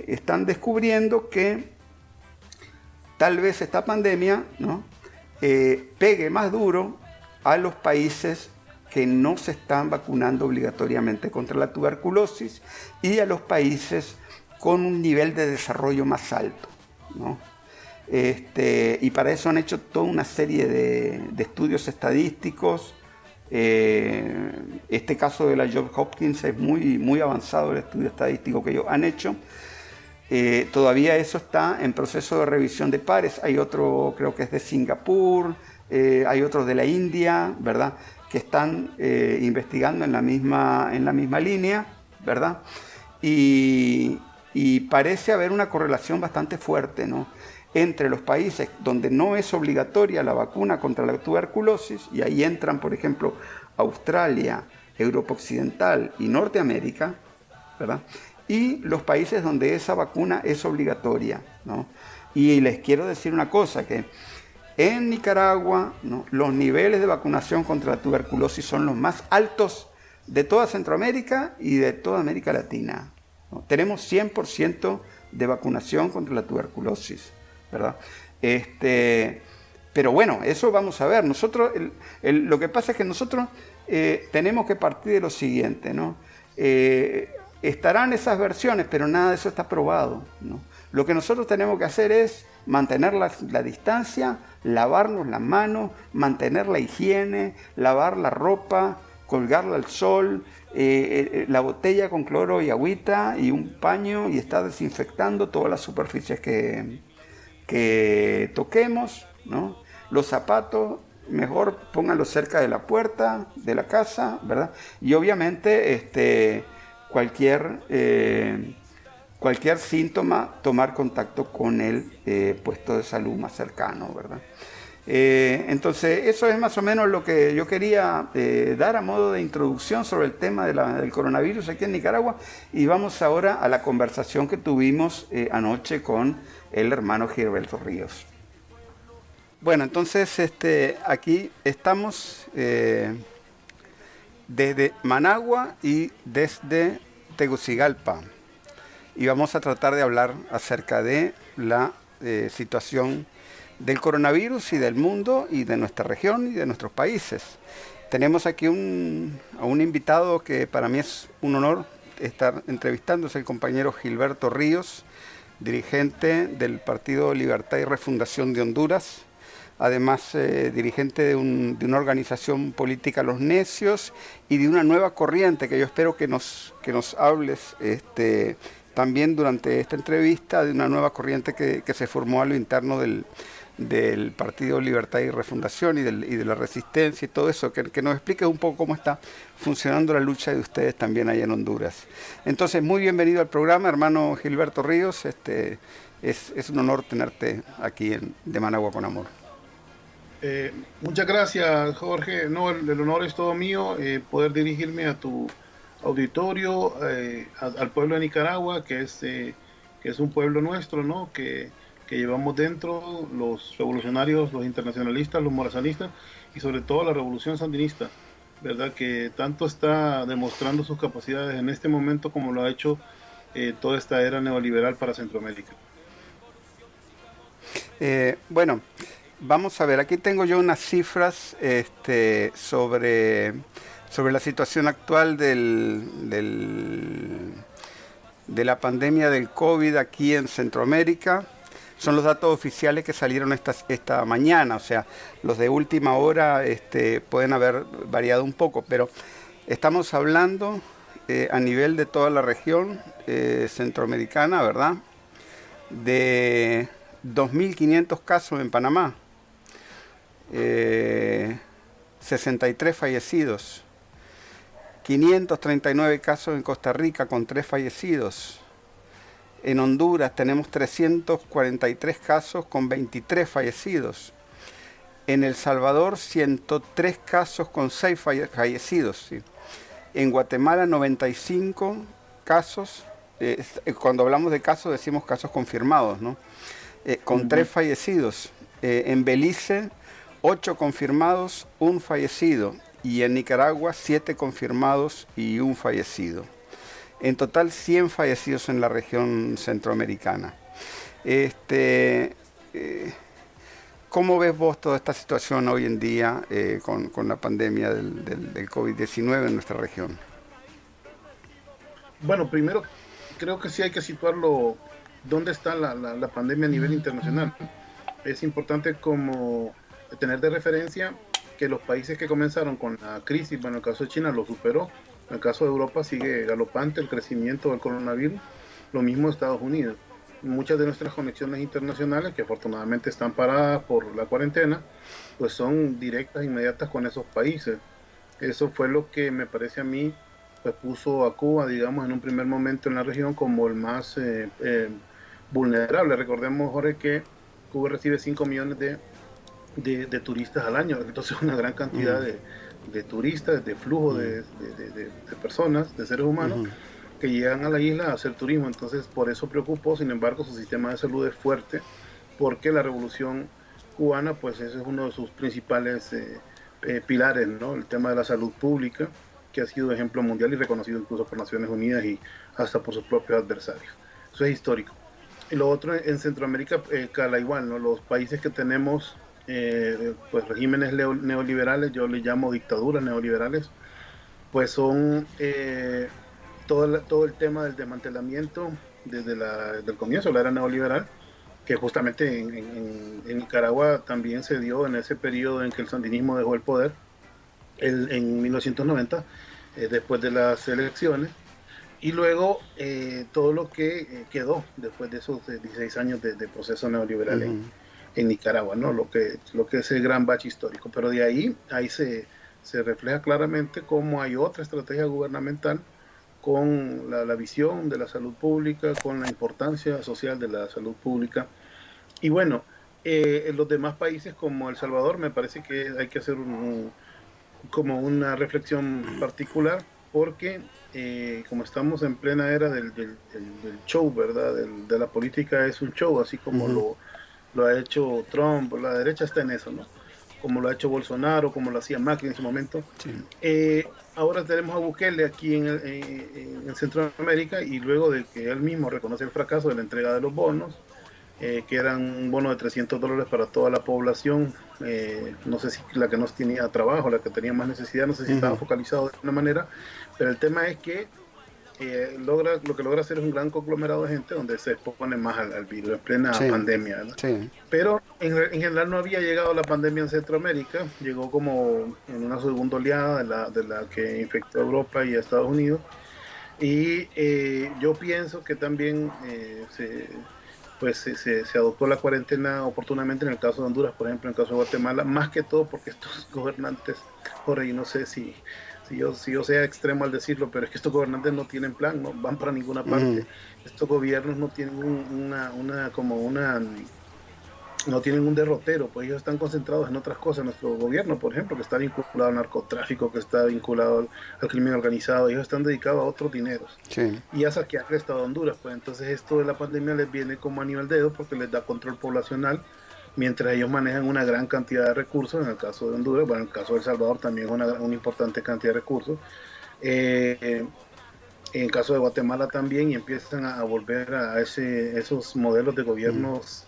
están descubriendo que tal vez esta pandemia, ¿no?, pegue más duro a los países que no se están vacunando obligatoriamente contra la tuberculosis y a los países con un nivel de desarrollo más alto, ¿no? Y para eso han hecho toda una serie de estudios estadísticos. Este caso de la Johns Hopkins es muy, muy avanzado, el estudio estadístico que ellos han hecho. Todavía eso está en proceso de revisión de pares. Hay otro, creo que es de Singapur, hay otros de la India, ¿verdad?, que están investigando en la misma línea, ¿verdad? Y parece haber una correlación bastante fuerte, ¿no?, entre los países donde no es obligatoria la vacuna contra la tuberculosis, y ahí entran, por ejemplo, Australia, Europa Occidental y Norteamérica, ¿verdad?, y los países donde esa vacuna es obligatoria, ¿no? Y les quiero decir una cosa, que en Nicaragua, ¿no?, los niveles de vacunación contra la tuberculosis son los más altos de toda Centroamérica y de toda América Latina, ¿no? Tenemos 100% de vacunación contra la tuberculosis, ¿verdad? Pero bueno, eso vamos a ver. Nosotros, lo que pasa es que nosotros tenemos que partir de lo siguiente, ¿no? Estarán esas versiones, pero nada de eso está probado, ¿no? Lo que nosotros tenemos que hacer es mantener la distancia, lavarnos las manos, mantener la higiene, lavar la ropa, colgarla al sol, la botella con cloro y agüita y un paño, y estar desinfectando todas las superficies que toquemos, ¿no? Los zapatos, mejor pónganlos cerca de la puerta de la casa, ¿verdad? Y obviamente cualquier síntoma, tomar contacto con el puesto de salud más cercano, ¿verdad? Entonces eso es más o menos lo que yo quería dar a modo de introducción sobre el tema del coronavirus aquí en Nicaragua, y vamos ahora a la conversación que tuvimos anoche con el hermano Gilberto Ríos. Bueno, entonces aquí estamos desde Managua y desde Tegucigalpa, y vamos a tratar de hablar acerca de la situación del coronavirus y del mundo y de nuestra región y de nuestros países. Tenemos aquí a un invitado que para mí es un honor estar entrevistando, es el compañero Gilberto Ríos, dirigente del Partido Libertad y Refundación de Honduras, además dirigente de una organización política, Los Necios, y de una nueva corriente que yo espero que nos hables también durante esta entrevista, de una nueva corriente que se formó a lo interno del Partido Libertad y Refundación y de la resistencia y todo eso, que nos explique un poco cómo está funcionando la lucha de ustedes también allá en Honduras. Entonces, muy bienvenido al programa, hermano Gilberto Ríos. Es un honor tenerte aquí de Managua con Amor. Muchas gracias, Jorge. No, el honor es todo mío, poder dirigirme a tu auditorio, al pueblo de Nicaragua, que es un pueblo nuestro, ¿no? Que llevamos dentro los revolucionarios, los internacionalistas, los morazanistas y sobre todo la revolución sandinista, ¿verdad? Que tanto está demostrando sus capacidades en este momento como lo ha hecho toda esta era neoliberal para Centroamérica. Bueno, vamos a ver, aquí tengo yo unas cifras sobre la situación actual de la pandemia del COVID aquí en Centroamérica. Son los datos oficiales que salieron esta mañana, o sea, los de última hora pueden haber variado un poco, pero estamos hablando a nivel de toda la región centroamericana, ¿verdad? De 2.500 casos en Panamá, 63 fallecidos, 539 casos en Costa Rica con 3 fallecidos. En Honduras tenemos 343 casos con 23 fallecidos. En El Salvador 103 casos con 6 fallecidos. ¿Sí? En Guatemala 95 casos. Cuando hablamos de casos decimos casos confirmados, ¿no? Con 3 fallecidos. En Belice 8 confirmados, 1 fallecido. Y en Nicaragua 7 confirmados y 1 fallecido. En total 100 fallecidos en la región centroamericana. ¿Cómo ves vos toda esta situación hoy en día con la pandemia del COVID-19 en nuestra región? Bueno, primero creo que sí hay que situarlo dónde está la pandemia a nivel internacional. Es importante como tener de referencia que los países que comenzaron con la crisis, bueno, en el caso de China lo superó. En el caso de Europa sigue galopante el crecimiento del coronavirus, lo mismo Estados Unidos. Muchas de nuestras conexiones internacionales, que afortunadamente están paradas por la cuarentena, pues son directas e inmediatas con esos países. Eso fue lo que me parece a mí, pues puso a Cuba, digamos, en un primer momento en la región como el más vulnerable. Recordemos, Jorge, que Cuba recibe 5 millones de turistas al año, entonces una gran cantidad de turistas, de flujo de personas, de seres humanos, que llegan a la isla a hacer turismo. Entonces por eso preocupó. Sin embargo, su sistema de salud es fuerte, porque la revolución cubana, pues ese es uno de sus principales pilares, ¿no? El tema de la salud pública, que ha sido ejemplo mundial y reconocido incluso por Naciones Unidas y hasta por sus propios adversarios. Eso es histórico. Y lo otro, en Centroamérica cala igual, ¿no? Los países que tenemos pues regímenes neoliberales, yo le llamo dictaduras neoliberales, pues son todo el tema del desmantelamiento desde del comienzo de la era neoliberal, que justamente en Nicaragua también se dio en ese periodo en que el sandinismo dejó el poder, en 1990, después de las elecciones, y luego todo lo que quedó después de esos 16 años de proceso neoliberal en Nicaragua, ¿no? Lo que es el gran bache histórico. Pero de ahí se refleja claramente cómo hay otra estrategia gubernamental con la visión de la salud pública, con la importancia social de la salud pública. Y bueno, en los demás países como El Salvador me parece que hay que hacer como una reflexión particular, porque como estamos en plena era del show, ¿verdad? De la política es un show, así como lo ha hecho Trump, la derecha está en eso, ¿no? Como lo ha hecho Bolsonaro, como lo hacía Macri en su momento. Sí. Ahora tenemos a Bukele aquí en Centroamérica, y luego de que él mismo reconoce el fracaso de la entrega de los bonos, que eran un bono de $300 para toda la población. No sé si la que no tenía trabajo, la que tenía más necesidad, no sé si estaba focalizado de alguna manera, pero el tema es que lo que logra hacer es un gran conglomerado de gente donde se expone más al virus en plena pandemia, ¿verdad? Sí. Pero en general no había llegado la pandemia en Centroamérica, llegó como en una segunda oleada de la que infectó a Europa y a Estados Unidos. Y yo pienso que también se adoptó la cuarentena oportunamente en el caso de Honduras, por ejemplo, en el caso de Guatemala, más que todo porque estos gobernantes, Jorge, y no sé si yo sea extremo al decirlo, pero es que estos gobernantes no tienen plan, no van para ninguna parte. Estos gobiernos no tienen no tienen un derrotero, pues ellos están concentrados en otras cosas. Nuestro gobierno, por ejemplo, que está vinculado al narcotráfico, que está vinculado al crimen organizado, ellos están dedicados a otros dineros y a saquear el Estado de Honduras. Pues entonces esto de la pandemia les viene como anillo al dedo porque les da control poblacional, mientras ellos manejan una gran cantidad de recursos. En el caso de Honduras, bueno, en el caso de El Salvador también es una importante cantidad de recursos. En el caso de Guatemala también, y empiezan a volver a esos modelos de gobiernos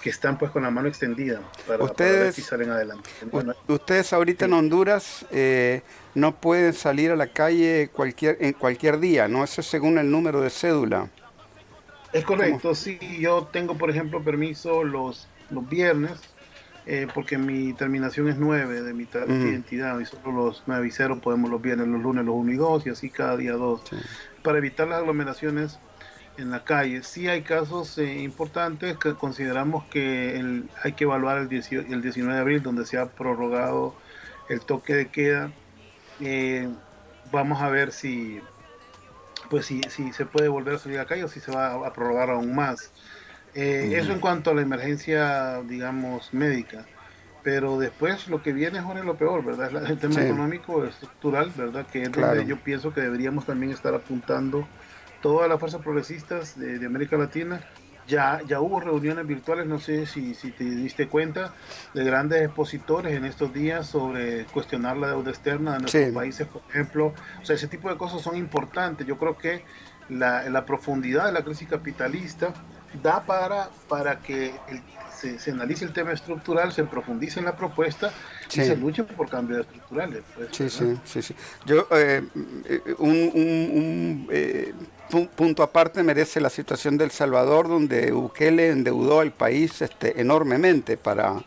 que están pues con la mano extendida para ver si salen adelante. Bueno, ustedes ahorita en Honduras no pueden salir a la calle en cualquier día, ¿no? Eso es según el número de cédula. Es correcto, sí, yo tengo por ejemplo permiso los viernes, porque mi terminación es 9 de mi identidad, y solo los 9 y 0 podemos los viernes, los lunes los 1 y 2, y así cada día 2, para evitar las aglomeraciones en la calle. Sí hay casos importantes que consideramos que hay que evaluar el 19 de abril, donde se ha prorrogado el toque de queda. Vamos a ver si se puede volver a salir a la calle o si se va a prorrogar aún más. Eso en cuanto a la emergencia, digamos, médica. Pero después lo que viene, Jorge, es lo peor, ¿verdad? Es el tema económico, estructural, ¿verdad? Que es donde yo pienso que deberíamos también estar apuntando todas las fuerzas progresistas de América Latina. Ya hubo reuniones virtuales, no sé si te diste cuenta, de grandes expositores en estos días sobre cuestionar la deuda externa de nuestros países, por ejemplo. O sea, ese tipo de cosas son importantes. Yo creo que la profundidad de la crisis capitalista da para que se analice el tema estructural, se profundice en la propuesta y se luche por cambios estructurales. Pues, sí. Yo, un punto aparte merece la situación de El Salvador, donde Bukele endeudó al país enormemente para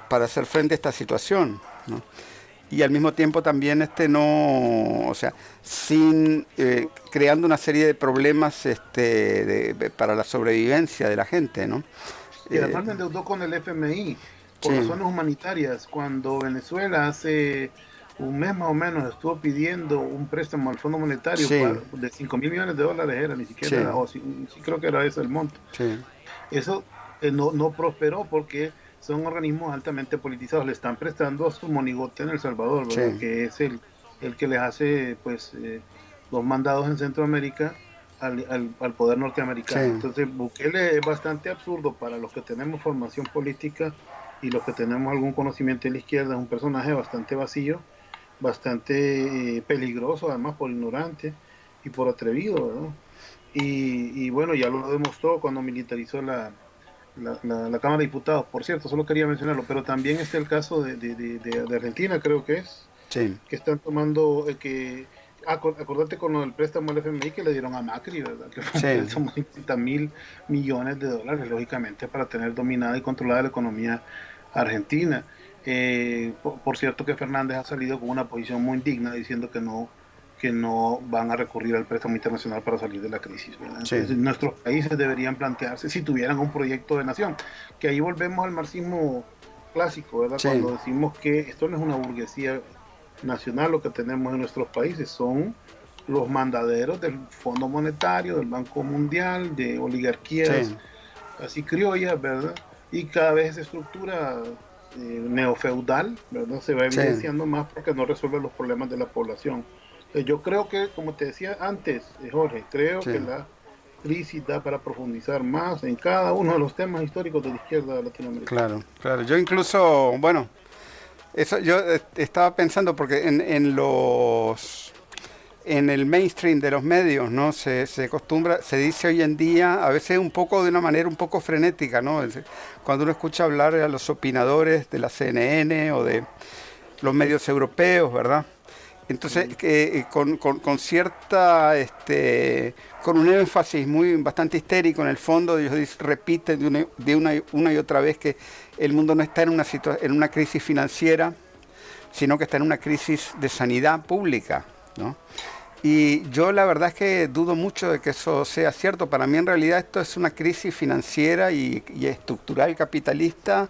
hacer frente a esta situación, ¿no? Y al mismo tiempo también creando una serie de problemas para la sobrevivencia de la gente, ¿no? Y además me endeudó con el FMI por razones humanitarias, cuando Venezuela hace un mes más o menos estuvo pidiendo un préstamo al Fondo Monetario de $5.000 millones era, ni siquiera era, sí creo que era ese el monto. Eso no prosperó porque son organismos altamente politizados, le están prestando a su monigote en El Salvador, ¿verdad? Que es el que les hace los mandados en Centroamérica al poder norteamericano. Entonces Bukele es bastante absurdo para los que tenemos formación política y los que tenemos algún conocimiento de la izquierda. Es un personaje bastante vacío, bastante peligroso, además por ignorante y por atrevido, ¿verdad? Y bueno, ya lo demostró cuando militarizó la Cámara de Diputados. Por cierto, solo quería mencionarlo, pero también está el caso de Argentina, creo que es, que están tomando, acordate con lo del préstamo al FMI que le dieron a Macri, ¿verdad? Que fue $50.000 millones, lógicamente, para tener dominada y controlada la economía argentina. Por cierto que Fernández ha salido con una posición muy indigna diciendo que no van a recurrir al préstamo internacional para salir de la crisis, ¿verdad? Entonces, nuestros países deberían plantearse si tuvieran un proyecto de nación, que ahí volvemos al marxismo clásico, ¿verdad? Cuando decimos que esto no es una burguesía nacional, lo que tenemos en nuestros países son los mandaderos del Fondo Monetario, del Banco Mundial, de oligarquías así criollas, ¿verdad? Y cada vez esa estructura neofeudal, ¿verdad? Se va evidenciando más porque no resuelve los problemas de la población. Yo creo que, como te decía antes, Jorge, creo que la crisis da para profundizar más en cada uno de los temas históricos de la izquierda latinoamericana. Claro. Yo incluso, yo estaba pensando porque en los en el mainstream de los medios, ¿no? Se acostumbra, se dice hoy en día, a veces un poco de una manera un poco frenética, ¿no? Cuando uno escucha hablar a los opinadores de la CNN o de los medios europeos, ¿verdad? Entonces, con cierta, con un énfasis bastante histérico en el fondo, ellos repiten una y otra vez que el mundo no está en una crisis financiera, sino que está en una crisis de sanidad pública, ¿no? Y yo la verdad es que dudo mucho de que eso sea cierto. Para mí en realidad esto es una crisis financiera y estructural capitalista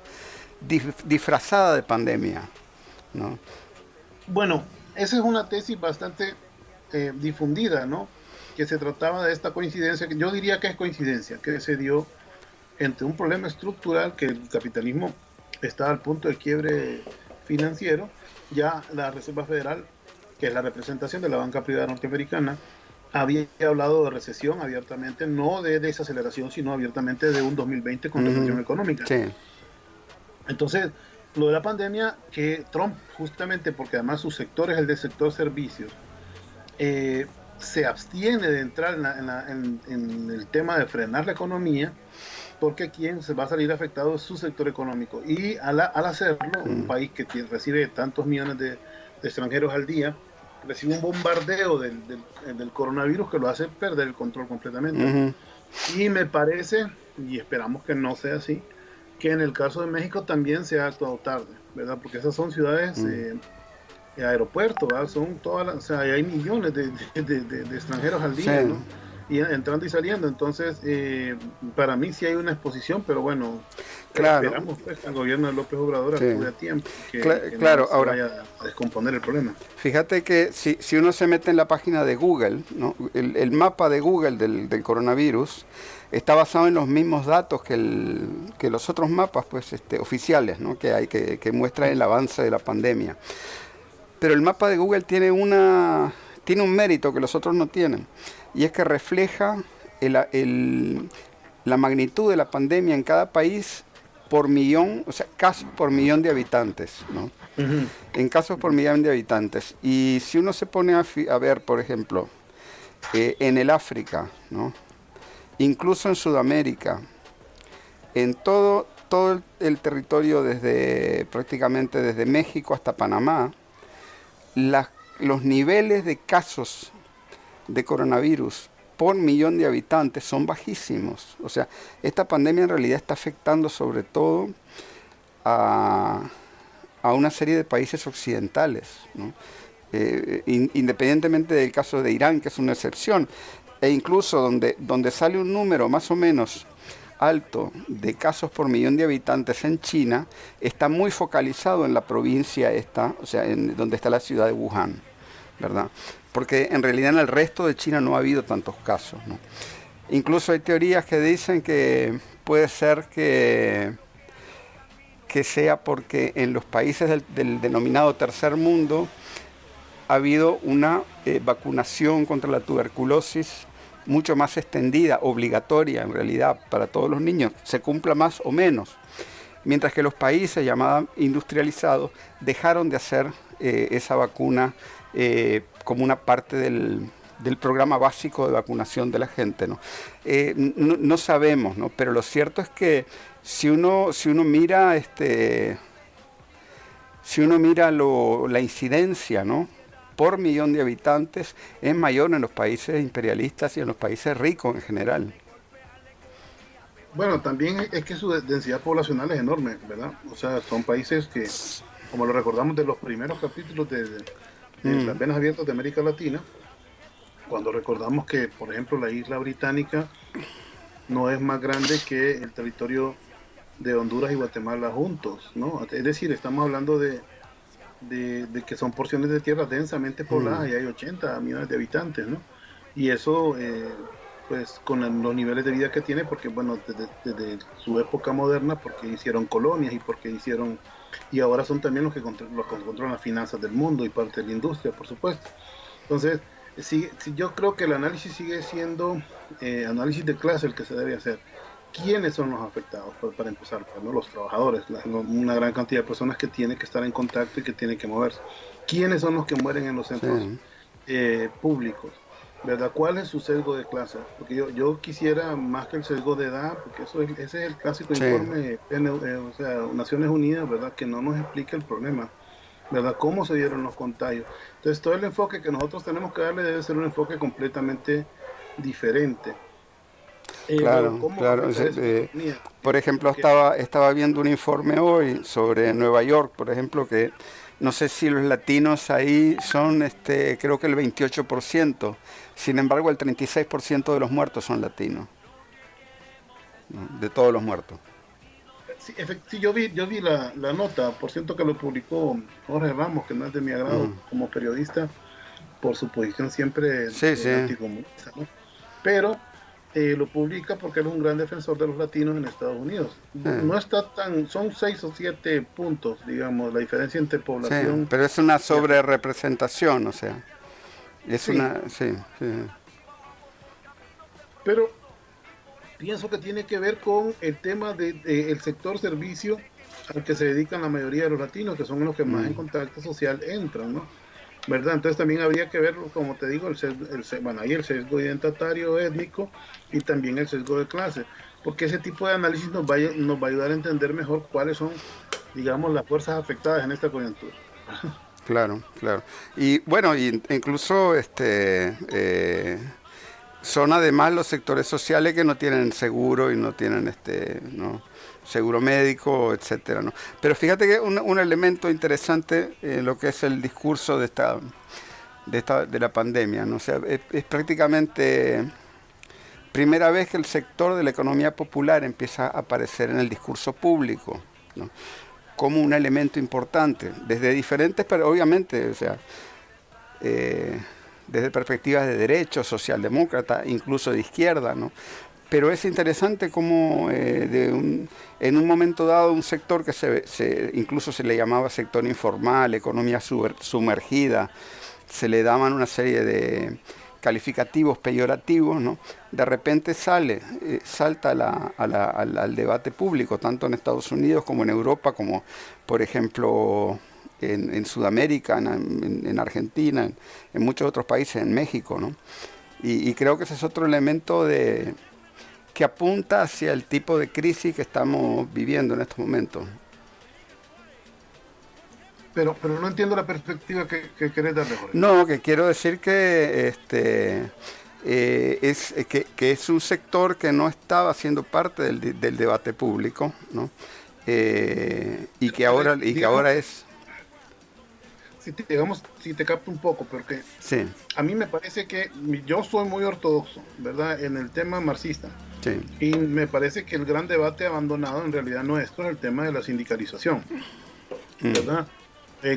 disfrazada de pandemia, ¿no? Bueno, esa es una tesis bastante difundida, ¿no? Que se trataba de esta coincidencia, que yo diría que es coincidencia, que se dio entre un problema estructural, que el capitalismo está al punto de quiebre financiero. Ya la Reserva Federal, que es la representación de la banca privada norteamericana, había hablado de recesión abiertamente, no de desaceleración, sino abiertamente de un 2020 con recesión económica. Sí. Entonces, lo de la pandemia, que Trump, justamente porque además su sector es el del sector servicios, se abstiene de entrar en el tema de frenar la economía, porque quien se va a salir afectado es su sector económico. Y al hacerlo, un país que recibe tantos millones de extranjeros al día, recibe un bombardeo del coronavirus que lo hace perder el control completamente. Y me parece, y esperamos que no sea así, que en el caso de México también se ha actuado tarde, ¿verdad? Porque esas son ciudades, aeropuertos, ¿verdad? Son todas o sea, hay millones de extranjeros al día, sí, ¿no? Y entrando y saliendo. Entonces, para mí sí hay una exposición, pero bueno, claro, esperamos pues, que el gobierno de López Obrador actúe a tiempo, que claro, no se ahora vaya a descomponer el problema. Fíjate que si uno se mete en la página de Google, ¿no? El mapa de Google del coronavirus está basado en los mismos datos que los otros mapas pues, oficiales, ¿no? que hay que muestran el avance de la pandemia. Pero el mapa de Google tiene un mérito que los otros no tienen, y es que refleja la magnitud de la pandemia en cada país por millón, o sea, casos por millón de habitantes, ¿no? En casos por millón de habitantes. Y si uno se pone a ver, por ejemplo, en el África, ¿no? Incluso en Sudamérica, en todo el territorio prácticamente desde México hasta Panamá, los niveles de casos de coronavirus por millón de habitantes son bajísimos. O sea, esta pandemia en realidad está afectando sobre todo a una serie de países occidentales, ¿no? Independientemente del caso de Irán, que es una excepción, e incluso donde sale un número más o menos alto de casos por millón de habitantes en China, está muy focalizado en la provincia esta, o sea, donde está la ciudad de Wuhan, ¿verdad? Porque en realidad en el resto de China no ha habido tantos casos, ¿no? Incluso hay teorías que dicen que puede ser que sea porque en los países del denominado tercer mundo ha habido una vacunación contra la tuberculosis mucho más extendida, obligatoria en realidad para todos los niños, se cumpla más o menos, mientras que los países llamados industrializados dejaron de hacer esa vacuna como una parte del programa básico de vacunación de la gente, ¿no? No sabemos, ¿no? Pero lo cierto es que si uno mira la incidencia, ¿no? por millón de habitantes es mayor en los países imperialistas y en los países ricos en general. Bueno, también es que su densidad poblacional es enorme, ¿verdad? O sea, son países que, como lo recordamos de los primeros capítulos de las venas abiertas de América Latina, cuando recordamos que, por ejemplo, la isla británica no es más grande que el territorio de Honduras y Guatemala juntos, ¿no? Es decir, estamos hablando de que son porciones de tierra densamente pobladas y hay 80 millones de habitantes, ¿no? Y eso, pues con los niveles de vida que tiene, porque bueno, desde su época moderna, porque hicieron colonias y ahora son también los que controlan las finanzas del mundo y parte de la industria, por supuesto. Entonces, yo creo que el análisis sigue siendo análisis de clase el que se debe hacer. ¿Quiénes son los afectados? Para empezar, ¿no? Los trabajadores, una gran cantidad de personas que tienen que estar en contacto y que tienen que moverse. ¿Quiénes son los que mueren en los centros públicos, ¿verdad? ¿Cuál es su sesgo de clase? Porque yo quisiera más que el sesgo de edad, porque ese es el clásico Sí, informe, o sea, Naciones Unidas, ¿verdad? Que no nos explica el problema, ¿verdad? ¿Cómo se dieron los contagios? Entonces, todo el enfoque que nosotros tenemos que darle debe ser un enfoque completamente diferente. Luego, claro, ¿cómo claro. afecta eso a la economía? Por ejemplo, Porque estaba viendo un informe hoy sobre Nueva York, por ejemplo, que no sé si los latinos ahí son, creo que el 28%. Sin embargo, el 36% de los muertos son latinos, ¿no? De todos los muertos. sí, sí, yo vi la nota, por cierto que lo publicó Jorge Ramos, que no es de mi agrado Mm. como periodista, por su posición siempre Sí, sí. anticomunista, ¿no? Pero lo publica porque él es un gran defensor de los latinos en Estados Unidos. eh, No está tan, son 6 o 7 puntos, digamos, la diferencia entre sí, población pero es una y sobrerepresentación, o sea, es sí, una, sí, sí, pero pienso que tiene que ver con el tema el sector servicio al que se dedican la mayoría de los latinos, que son los que más en mm, contacto social entran, ¿no? ¿Verdad? Entonces también habría que ver, como te digo, bueno, ahí el sesgo identitario étnico y también el sesgo de clase, porque ese tipo de análisis nos va a ayudar a entender mejor cuáles son, digamos, las fuerzas afectadas en esta coyuntura. claro, claro. Y bueno, incluso son además los sectores sociales que no tienen seguro y no tienen ¿no? seguro médico, etcétera, ¿no? Pero fíjate que un elemento interesante en lo que es el discurso de la pandemia, ¿no? O sea, es prácticamente primera vez que el sector de la economía popular empieza a aparecer en el discurso público, ¿no? Como un elemento importante, desde diferentes, pero obviamente, o sea, eh, desde perspectivas de derecho, socialdemócrata, incluso de izquierda, ¿no? Pero es interesante cómo en un momento dado un sector que incluso se le llamaba sector informal, economía sumergida, se le daban una serie de calificativos peyorativos, ¿no? De repente salta al debate público, tanto en Estados Unidos como en Europa, como por ejemplo en Sudamérica, en Argentina, en muchos otros países, en México, ¿no? Y creo que ese es otro elemento que apunta hacia el tipo de crisis que estamos viviendo en estos momentos. Pero no entiendo la perspectiva que querés darle, Jorge. No, que quiero decir que que es un sector que no estaba siendo parte del debate público, ¿no? Y que Digamos, ahora es. si te capto un poco, porque Sí, a mí me parece que yo soy muy ortodoxo, ¿verdad? En el tema marxista. sí. Y me parece que el gran debate abandonado en realidad nuestro es el tema de la sindicalización, Mm, ¿verdad?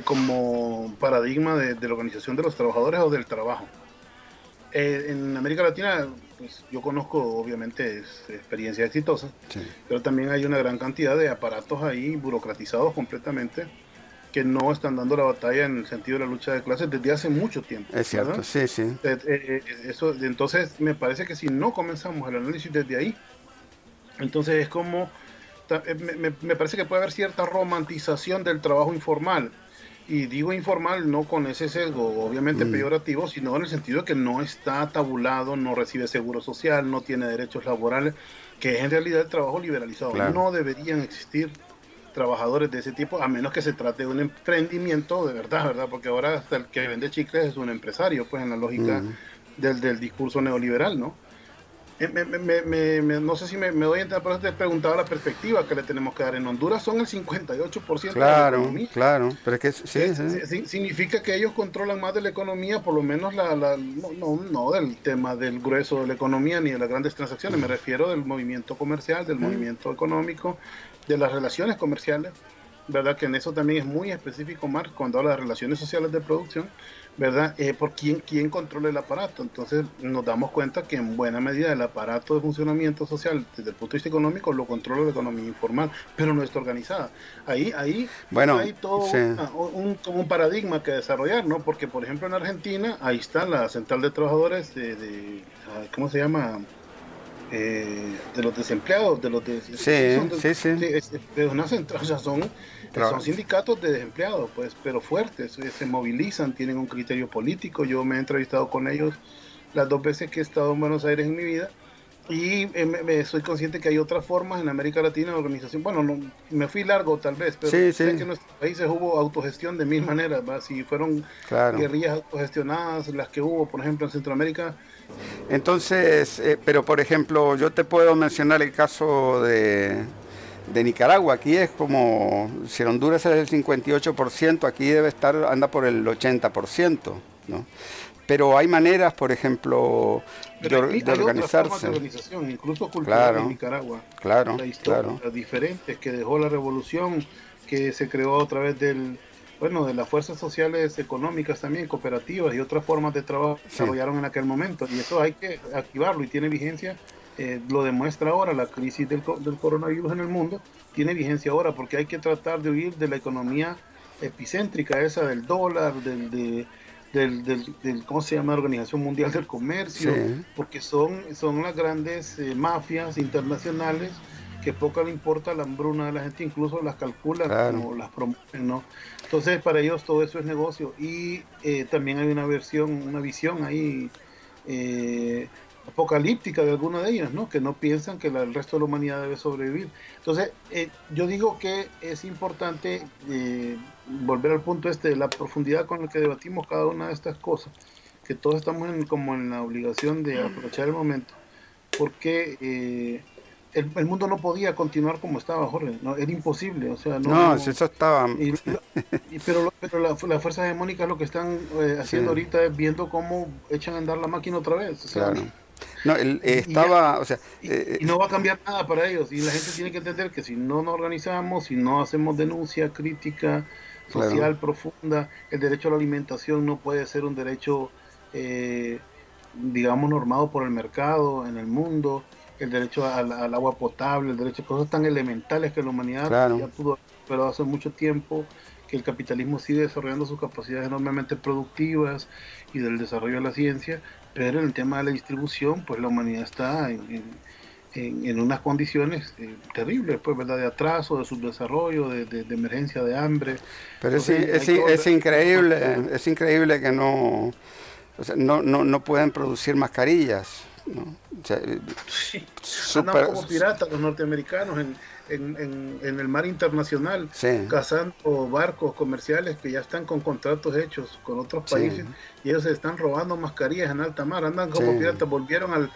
Como paradigma de la organización de los trabajadores o del trabajo. En América Latina, pues yo conozco obviamente experiencias exitosas, sí. pero también hay una gran cantidad de aparatos ahí burocratizados completamente que no están dando la batalla en el sentido de la lucha de clases desde hace mucho tiempo, Es cierto, ¿verdad? sí, sí. Entonces me parece que si no comenzamos el análisis desde ahí, entonces es como, me parece que puede haber cierta romantización del trabajo informal. Y digo informal no con ese sesgo obviamente Mm, peyorativo, sino en el sentido de que no está tabulado, no recibe seguro social, no tiene derechos laborales, que es en realidad el trabajo liberalizado. claro. No deberían existir trabajadores de ese tipo, a menos que se trate de un emprendimiento de verdad, ¿verdad? Porque ahora hasta el que vende chicles es un empresario, pues en la lógica Mm. del discurso neoliberal, ¿no? No sé si me doy a entender, pero te preguntaba la perspectiva que le tenemos que dar. En Honduras son el 58% de la Claro, economía. claro. Pero es que sí, sí. Significa que ellos controlan más de la economía, por lo menos no del tema del grueso de la economía ni de las grandes transacciones, me refiero del movimiento comercial, del Mm. movimiento económico, de las relaciones comerciales, ¿verdad? Que en eso también es muy específico, Marx, cuando habla de relaciones sociales de producción, ¿verdad? Por quién controla el aparato. Entonces nos damos cuenta que en buena medida el aparato de funcionamiento social desde el punto de vista económico lo controla la economía informal, pero no está organizada. Ahí Bueno, hay todo sí. como un paradigma que desarrollar, ¿no? Porque por ejemplo en Argentina ahí está la central de trabajadores ¿cómo se llama? de los desempleados, pero nacen, o sea, son sindicatos de desempleados, pues, pero fuertes, se movilizan, tienen un criterio político. Yo me he entrevistado con ellos las 2 veces que he estado en Buenos Aires en mi vida, y soy consciente que hay otras formas en América Latina de organización. Bueno, no, me fui largo tal vez, pero sé que en nuestros países hubo autogestión de 1000 maneras, ¿va? Si fueron guerrillas autogestionadas, las que hubo, por ejemplo, en Centroamérica. Entonces, pero por ejemplo, yo te puedo mencionar el caso de Nicaragua. Aquí es como, si en Honduras es el 58%, aquí anda por el 80%, ¿no? Pero hay maneras, por ejemplo, de organizarse. De organización, incluso cultural en Nicaragua. La historia diferente que dejó la revolución, que se creó a través de las fuerzas sociales económicas también, cooperativas y otras formas de trabajo que desarrollaron en aquel momento. Y eso hay que activarlo y tiene vigencia. Lo demuestra ahora la crisis del coronavirus en el mundo. Tiene vigencia ahora porque hay que tratar de huir de la economía epicéntrica esa del dólar, del ¿cómo se llama? Organización Mundial del Comercio, porque son las grandes mafias internacionales que poco le importa la hambruna de la gente, incluso las calculan o las promueven, ¿no? Entonces para ellos todo eso es negocio, y también hay una visión ahí apocalíptica de alguna de ellas, ¿no? Que no piensan que el resto de la humanidad debe sobrevivir. Entonces yo digo que es importante volver al punto de la profundidad con la que debatimos cada una de estas cosas, que todos estamos como en la obligación de aprovechar el momento, porque el mundo no podía continuar como estaba, Jorge, ¿no? Era imposible, o sea, eso estaba... pero las fuerzas hegemónicas lo que están haciendo ahorita es viendo cómo echan a andar la máquina otra vez, o sea, y no va a cambiar nada para ellos, y la gente tiene que entender que si no nos organizamos, si no hacemos denuncia crítica social profunda, el derecho a la alimentación no puede ser un derecho digamos normado por el mercado en el mundo, el derecho al agua potable, el derecho a cosas tan elementales que la humanidad ya pudo, pero hace mucho tiempo, que el capitalismo sigue desarrollando sus capacidades enormemente productivas y del desarrollo de la ciencia, pero en el tema de la distribución, pues la humanidad está en unas condiciones terribles, pues, ¿verdad? De atraso, de subdesarrollo, de emergencia, de hambre. Pero es increíble que no puedan producir mascarillas, ¿no? O sea, andan como piratas los norteamericanos en el mar internacional, cazando barcos comerciales que ya están con contratos hechos con otros países, y ellos se están robando mascarillas en alta mar, andan como piratas, volvieron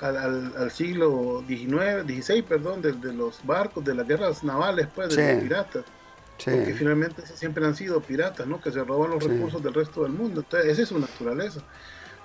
al siglo XVI, de los barcos, de las guerras navales, pues, de los piratas, porque finalmente siempre han sido piratas, ¿no? Que se roban los recursos del resto del mundo. Entonces esa es su naturaleza.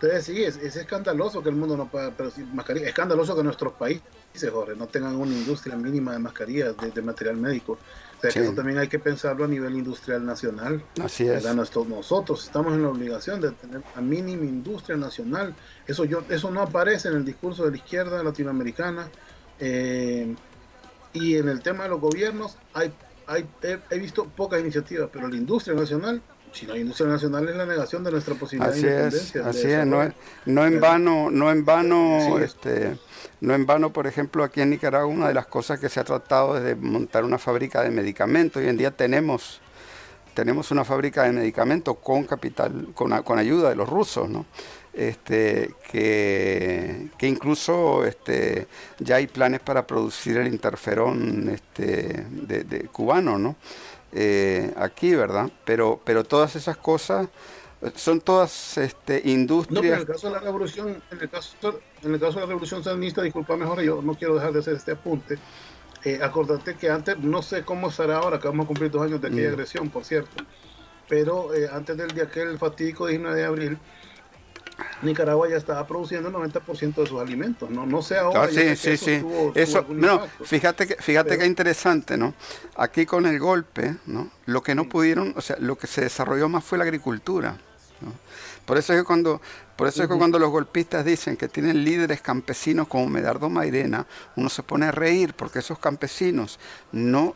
Entonces sí, es escandaloso que el mundo no pueda producir mascarillas, es escandaloso que nuestros países, Jorge, no tengan una industria mínima de mascarillas, de material médico. O sea, que eso también hay que pensarlo a nivel industrial nacional. Así es. Nosotros estamos en la obligación de tener una mínima industria nacional. Eso no aparece en el discurso de la izquierda latinoamericana. Y en el tema de los gobiernos he visto pocas iniciativas, pero la industria nacional, si no hay industria nacional, es la negación de nuestra posibilidad de independencia. Así es, no en vano, por ejemplo, aquí en Nicaragua, una de las cosas que se ha tratado es de montar una fábrica de medicamentos. Hoy en día tenemos una fábrica de medicamentos con capital, con ayuda de los rusos, ¿no? Que incluso ya hay planes para producir el interferón de cubano, ¿no? Aquí, ¿verdad? Pero todas esas cosas son todas industrias. No, pero en el caso de la revolución, en el caso de la revolución sandinista, disculpa mejor, yo no quiero dejar de hacer este apunte. Acordate que antes, no sé cómo será ahora, que vamos a cumplir 2 años de aquella agresión, por cierto, pero antes de aquel fatídico 19 de abril, Nicaragua ya estaba produciendo el 90% de sus alimentos, no sé ahora. Fíjate que interesante, ¿no? Aquí con el golpe, ¿no? Lo que no pudieron, o sea, lo que se desarrolló más fue la agricultura, ¿no? Por eso es que cuando los golpistas dicen que tienen líderes campesinos como Medardo Mairena, uno se pone a reír, porque esos campesinos no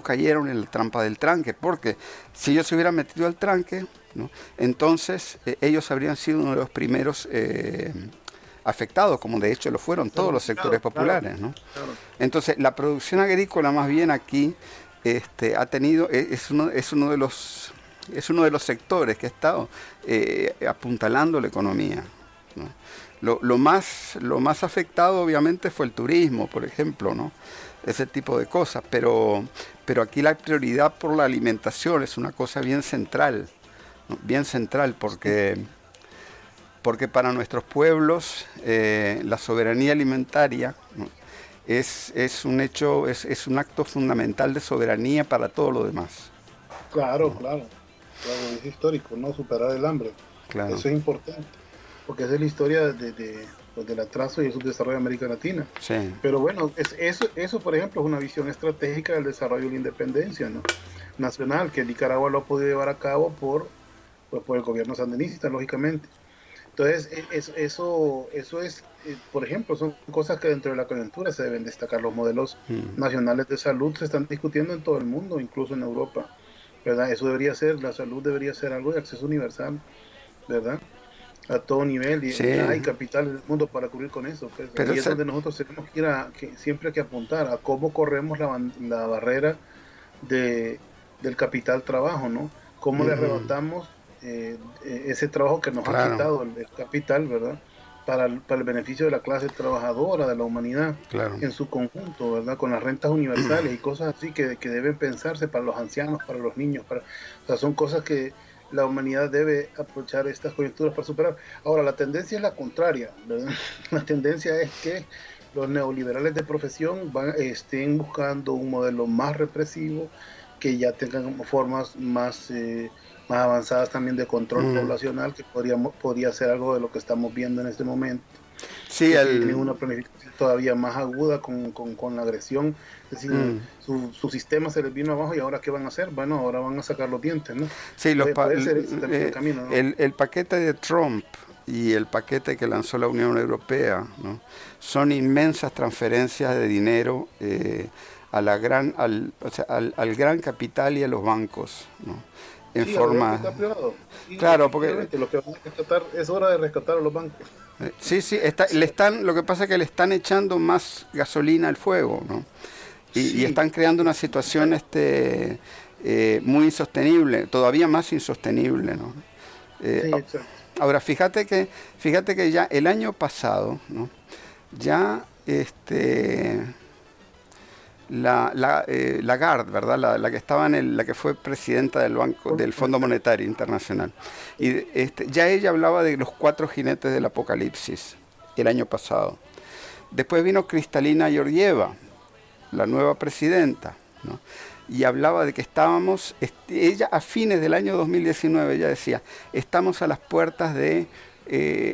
cayeron en la trampa del tranque, porque si ellos se hubieran metido al tranque, ¿no? Entonces ellos habrían sido uno de los primeros afectados, como de hecho lo fueron todos los sectores populares, ¿no? Claro. Entonces, la producción agrícola más bien aquí ha tenido, es uno de los sectores que ha estado apuntalando la economía, ¿no? Lo más afectado obviamente fue el turismo, por ejemplo, ¿no? Ese tipo de cosas, pero aquí la prioridad por la alimentación es una cosa bien central, ¿no? Bien central, porque para nuestros pueblos la soberanía alimentaria, ¿no? es un hecho, es un acto fundamental de soberanía para todo lo demás. Claro, claro, es histórico, ¿no? Superar el hambre. Claro. Eso es importante, porque esa es la historia pues, del atraso y el subdesarrollo de América Latina. Sí. Pero bueno, eso, por ejemplo, es una visión estratégica del desarrollo y la independencia, ¿no? Nacional, que Nicaragua lo ha podido llevar a cabo por el gobierno sandinista, lógicamente. Entonces, eso es, por ejemplo, son cosas que dentro de la coyuntura se deben destacar. Los modelos nacionales de salud se están discutiendo en todo el mundo, incluso en Europa, ¿verdad? Eso debería ser, la salud debería ser algo de acceso universal, ¿verdad? A todo nivel, y Sí. hay capital en el mundo para cubrir con eso. Pues. Pero Ahí es donde nosotros tenemos que siempre hay que apuntar a cómo corremos la barrera del capital trabajo, ¿no? Cómo le arrebatamos ese trabajo que nos ha Claro. quitado el capital, ¿verdad? Para el beneficio de la clase trabajadora, de la humanidad, Claro. en su conjunto, ¿verdad? Con las rentas universales y cosas así que deben pensarse para los ancianos, para los niños, o sea, son cosas que la humanidad debe aprovechar estas coyunturas para superar. Ahora, la tendencia es la contraria, ¿verdad? La tendencia es que los neoliberales de profesión estén buscando un modelo más represivo, que ya tengan formas más avanzadas también de control poblacional, que podría ser algo de lo que estamos viendo en este momento. Sí, Tienen una planificación todavía más aguda con la agresión, es decir, su sistema se les vino abajo y ahora ¿qué van a hacer? Bueno, ahora van a sacar los dientes, ¿no? Sí, Puede ser ese también el camino, ¿no? el paquete de Trump y el paquete que lanzó la Unión Europea, ¿no? Son inmensas transferencias de dinero al gran capital y a los bancos, ¿no? En Sí, forma... Sí, claro, porque... Lo que van a rescatar, es hora de rescatar a los bancos. Sí, lo que pasa es que le están echando más gasolina al fuego, ¿no? Y están creando una situación muy insostenible, todavía más insostenible, ¿no? Sí, exacto. Ahora, fíjate que ya el año pasado, ¿no? Ya Lagarde, ¿verdad? La que estaba la que fue presidenta del Fondo Monetario Internacional. Y ya ella hablaba de los 4 jinetes del apocalipsis el año pasado. Después vino Kristalina Georgieva, la nueva presidenta, ¿no? Y hablaba de que ella a fines del año 2019, ella decía, estamos a las puertas de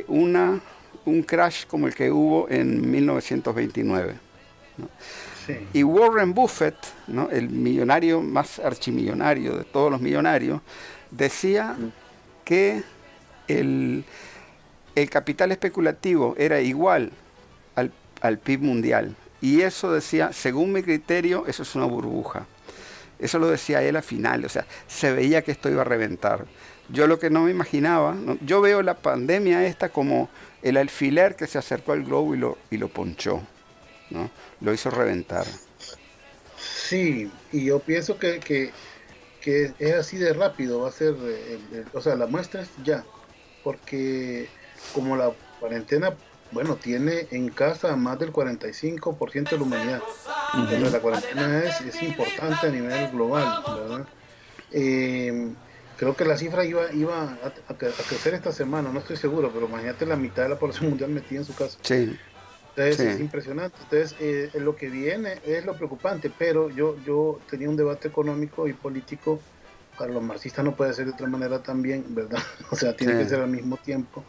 un crash como el que hubo en 1929, ¿no? Sí. Y Warren Buffett, ¿no? El millonario más archimillonario de todos los millonarios, decía que el capital especulativo era igual al PIB mundial. Y eso decía, según mi criterio, eso es una burbuja. Eso lo decía él al final, o sea, se veía que esto iba a reventar. Yo lo que no me imaginaba, ¿no? Yo veo la pandemia esta como el alfiler que se acercó al globo y lo ponchó, ¿no? Lo hizo reventar. Sí, y yo pienso que es así de rápido, va a ser, o sea, la muestra es ya, porque como la cuarentena, bueno, tiene en casa más del 45% de la humanidad. Entonces, la cuarentena es importante a nivel global, ¿verdad? Creo que la cifra iba a crecer esta semana, no estoy seguro, pero imagínate la mitad de la población mundial metida en su casa. Sí. Entonces Sí. es impresionante. Entonces lo que viene es lo preocupante, pero yo tenía un debate económico y político. Para los marxistas no puede ser de otra manera también, ¿verdad? O sea, tiene Sí. que ser al mismo tiempo.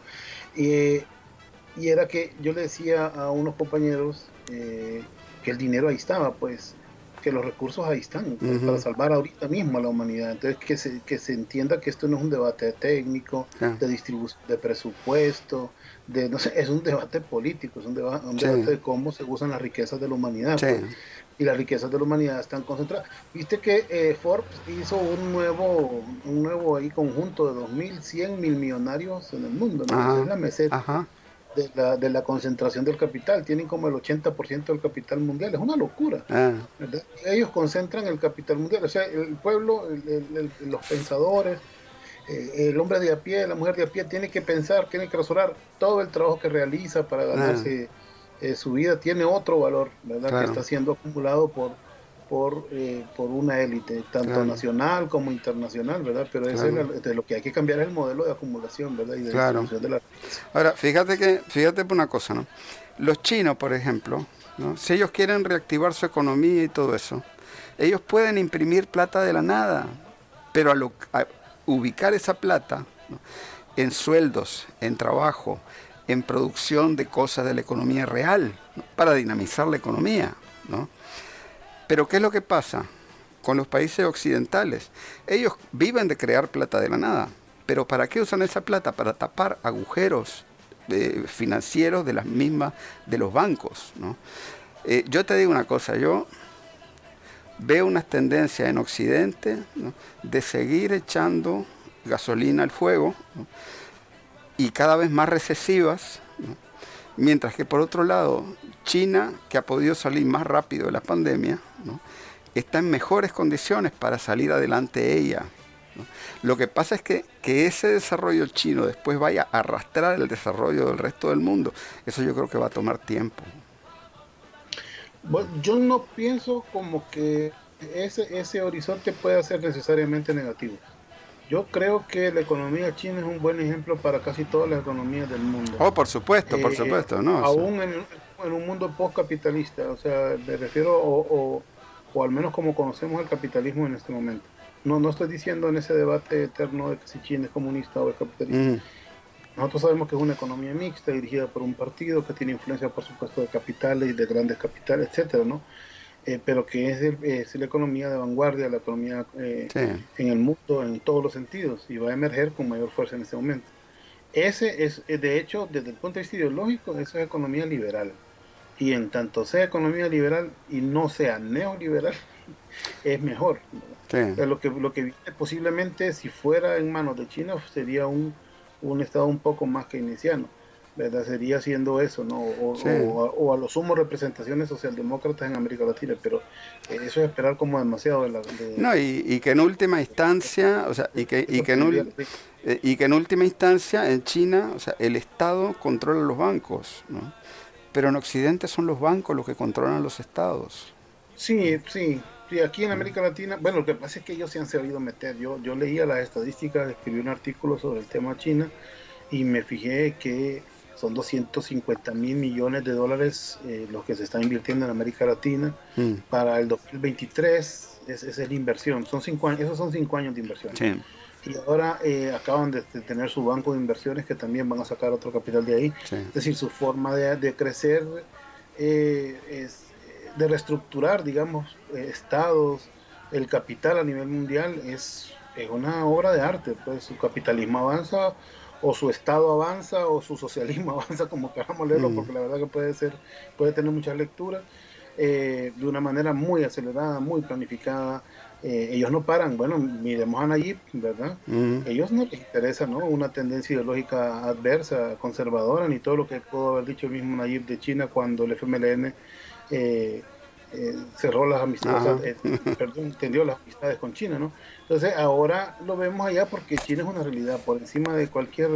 Y era que yo le decía a unos compañeros que el dinero ahí estaba, pues, que los recursos ahí están, pues, para salvar ahorita mismo a la humanidad. Entonces que se entienda que esto no es un debate técnico, de distribución de presupuesto, no sé, es un debate político, es un debate de cómo se usan las riquezas de la humanidad. Sí. Pues, y las riquezas de la humanidad están concentradas. Viste que Forbes hizo un nuevo ahí conjunto de 2.100 mil millonarios en el mundo, ¿no? Es la meseta. Ajá. de la concentración del capital. Tienen como el 80% del capital mundial. Es una locura, Ah, ¿verdad? Ellos concentran el capital mundial. O sea, el pueblo, los pensadores, el hombre de a pie, la mujer de a pie, tiene que pensar, tiene que razonar todo el trabajo que realiza para ah, ganarse su vida, tiene otro valor, ¿verdad? Que claro, está siendo acumulado por una élite, tanto claro, nacional como internacional, ¿verdad? Pero eso es claro, de lo que hay que cambiar es el modelo de acumulación, ¿verdad? Y de claro. distribución de la riqueza. Ahora, fíjate por una cosa, ¿no? Los chinos, por ejemplo, ¿no? Si ellos quieren reactivar su economía y todo eso, ellos pueden imprimir plata de la nada, pero a ubicar esa plata, ¿no? En sueldos, en trabajo, en producción de cosas de la economía real, ¿no? Para dinamizar la economía, ¿no? Pero ¿qué es lo que pasa con los países occidentales? Ellos viven de crear plata de la nada, pero ¿para qué usan esa plata? Para tapar agujeros financieros de las mismas de los bancos, ¿no? Yo te digo una cosa, yo veo unas tendencias en Occidente, ¿no? De seguir echando gasolina al fuego, ¿no? Y cada vez más recesivas, ¿no? Mientras que por otro lado, China, que ha podido salir más rápido de la pandemia, ¿no? Está en mejores condiciones para salir adelante ella, ¿no? Lo que pasa es que ese desarrollo chino después vaya a arrastrar el desarrollo del resto del mundo. Eso yo creo que va a tomar tiempo. Bueno, yo no pienso como que ese horizonte pueda ser necesariamente negativo. Yo creo que la economía china es un buen ejemplo para casi todas las economías del mundo. Oh, por Eh, supuesto, ¿no? O sea, aún en un mundo postcapitalista, o sea, me refiero, o al menos como conocemos el capitalismo en este momento. No estoy diciendo en ese debate eterno de que si China es comunista o es capitalista. mm, Nosotros sabemos que es una economía mixta dirigida por un partido que tiene influencia, por supuesto, de capitales y de grandes capitales, etcétera, ¿no? Pero que es la economía de vanguardia, la economía sí, en el mundo en todos los sentidos y va a emerger con mayor fuerza en este momento. Ese es, de hecho, desde el punto de vista ideológico, eso es economía liberal. Y en tanto sea economía liberal y no sea neoliberal, es mejor, ¿verdad? O sí, sea, lo que viene posiblemente, si fuera en manos de China, sería un Estado un poco más keynesiano, ¿verdad? Sería haciendo eso, ¿no? sí. O a lo sumo representaciones socialdemócratas en América Latina, pero eso es esperar como demasiado No, y que en última instancia, o sea, eso tendría la rica. y que en última instancia en China, o sea, el Estado controla los bancos, ¿no? Pero en Occidente son los bancos los que controlan los estados. Sí, sí, sí, aquí en América Latina, bueno, lo que pasa es que ellos se han sabido meter. Yo leía las estadísticas, escribí un artículo sobre el tema China y me fijé que son 250.000 millones de dólares los que se están invirtiendo en América Latina Mm, para el 2023. Esa es la inversión, son 5 años, esos son 5 años de inversión. sí, Y ahora acaban de tener su banco de inversiones que también van a sacar otro capital de ahí. sí, Es decir, su forma de crecer es de reestructurar, digamos, estados, el capital a nivel mundial es una obra de arte. Pues su capitalismo avanza, o su estado avanza, o su socialismo avanza, como queramos leerlo, mm, porque la verdad que puede tener muchas lecturas, de una manera muy acelerada, muy planificada. Ellos no paran. Bueno, miremos a Nayib, ¿verdad? mm, Ellos no les interesa, ¿no? Una tendencia ideológica adversa, conservadora, ni todo lo que pudo haber dicho el mismo Nayib de China cuando el FMLN eh, cerró las amistades, ajá, perdón, tendió las amistades con China, ¿no? Entonces ahora lo vemos allá porque China es una realidad por encima de cualquier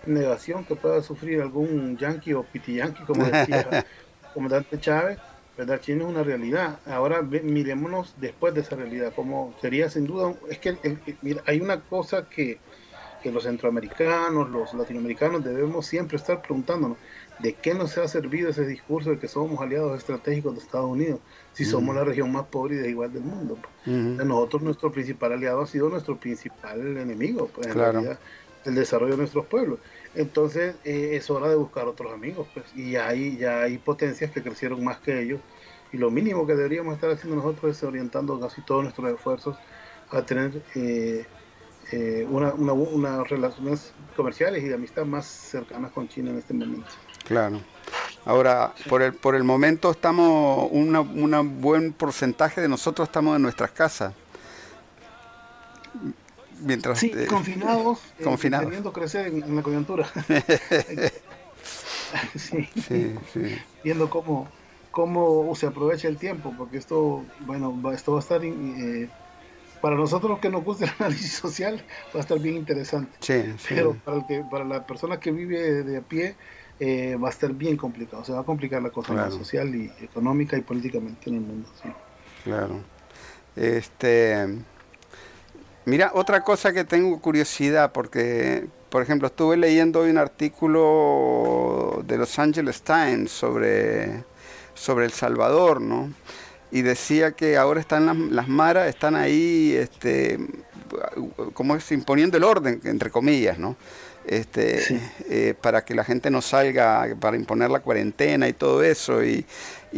negación que pueda sufrir algún yanqui o piti yanqui, como decía el comandante Chávez, ¿verdad? China es una realidad. Ahora mirémonos después de esa realidad, como sería sin duda, es que mira, hay una cosa que los centroamericanos, los latinoamericanos debemos siempre estar preguntándonos: ¿de qué nos ha servido ese discurso de que somos aliados estratégicos de Estados Unidos si somos mm, la región más pobre y desigual del mundo? mm, Nosotros, nuestro principal aliado ha sido nuestro principal enemigo, pues en claro, realidad, el desarrollo de nuestros pueblos. Entonces es hora de buscar otros amigos, pues, y ya hay potencias que crecieron más que ellos, y lo mínimo que deberíamos estar haciendo nosotros es orientando casi todos nuestros esfuerzos a tener unas relaciones comerciales y de amistad más cercanas con China en este momento. claro. Ahora, Sí, por el momento estamos, un buen porcentaje de nosotros estamos en nuestras casas, mientras sí, confinados, confinados. queriendo crecer en la coyuntura. Sí, Sí, sí. viendo cómo se aprovecha el tiempo, porque esto, bueno, esto va a estar, para nosotros que nos gusta el análisis social, va a estar bien interesante, Sí, sí, pero para la persona que vive de a pie, va a estar bien complicado, se va a complicar la cosa más claro, social y económica y políticamente en el mundo, sí. claro. Este, mira, otra cosa que tengo curiosidad, porque, por ejemplo, estuve leyendo hoy un artículo de Los Angeles Times sobre El Salvador, ¿no? Y decía que ahora están las maras, están ahí, como es, imponiendo el orden, entre comillas, ¿no? Este, Sí. para que la gente no salga, para imponer la cuarentena y todo eso. Y,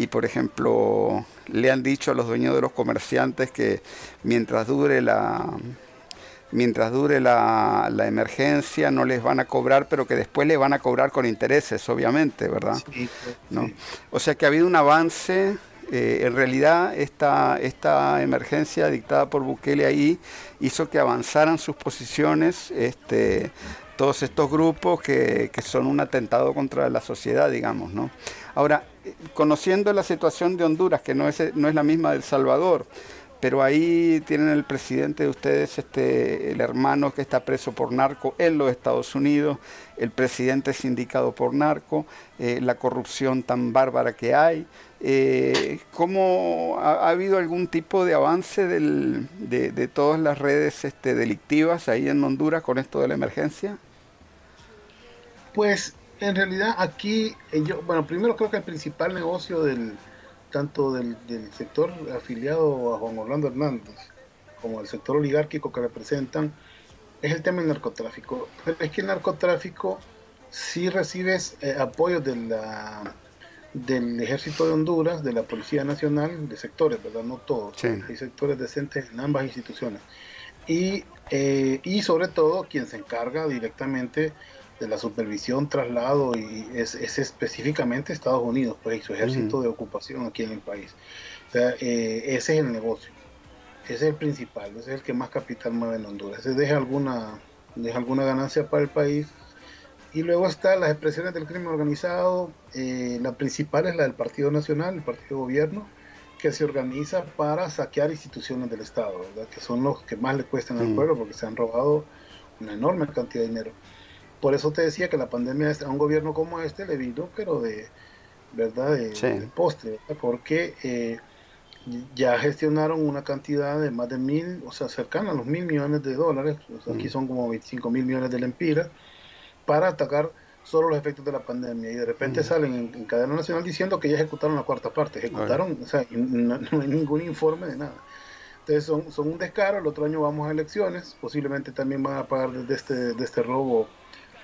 por ejemplo, le han dicho a los dueños de los comerciantes que mientras dure la emergencia no les van a cobrar, pero que después les van a cobrar con intereses, obviamente, ¿verdad? Sí, claro, ¿No? sí. O sea que ha habido un avance. En realidad esta emergencia dictada por Bukele ahí hizo que avanzaran sus posiciones todos estos grupos que son un atentado contra la sociedad, digamos, ¿no? Ahora, conociendo la situación de Honduras, que no es la misma de El Salvador, pero ahí tienen el presidente de ustedes, el hermano que está preso por narco en los Estados Unidos, el presidente sindicado por narco, la corrupción tan bárbara que hay. ¿Cómo ha habido algún tipo de avance de todas las redes delictivas ahí en Honduras con esto de la emergencia? Pues en realidad aquí, yo, bueno, primero creo que el principal negocio tanto del sector afiliado a Juan Orlando Hernández como el sector oligárquico que representan es el tema del narcotráfico. Pero es que el narcotráfico sí recibes apoyo del Ejército de Honduras, de la Policía Nacional, de sectores, ¿verdad? No todos. Sí. Hay sectores decentes en ambas instituciones. Y sobre todo quien se encarga directamente de la supervisión, traslado, y es específicamente Estados Unidos, pues, y su Ujú. ejército de ocupación aquí en el país. O sea, ese es el negocio, ese es el principal, ese es el que más capital mueve en Honduras, ese deja alguna ganancia para el país. Y luego están las expresiones del crimen organizado, la principal es la del Partido Nacional, el Partido de Gobierno, que se organiza para saquear instituciones del Estado, ¿verdad? Que son los que más le cuestan al Mm. pueblo porque se han robado una enorme cantidad de dinero. Por eso te decía que la pandemia a un gobierno como este le vino, pero ¿verdad? De Sí. postre, ¿verdad? Porque ya gestionaron una cantidad de más de 1.000, o sea, cercana a los 1.000 millones de dólares, o sea, aquí Mm. son como 25.000 millones de lempiras, para atacar solo los efectos de la pandemia. Y de repente Mm. salen en cadena nacional diciendo que ya ejecutaron la cuarta parte. Oye. Ejecutaron, o sea, no hay ningún informe de nada. Entonces son un descaro. El otro año vamos a elecciones. Posiblemente también van a pagar de este robo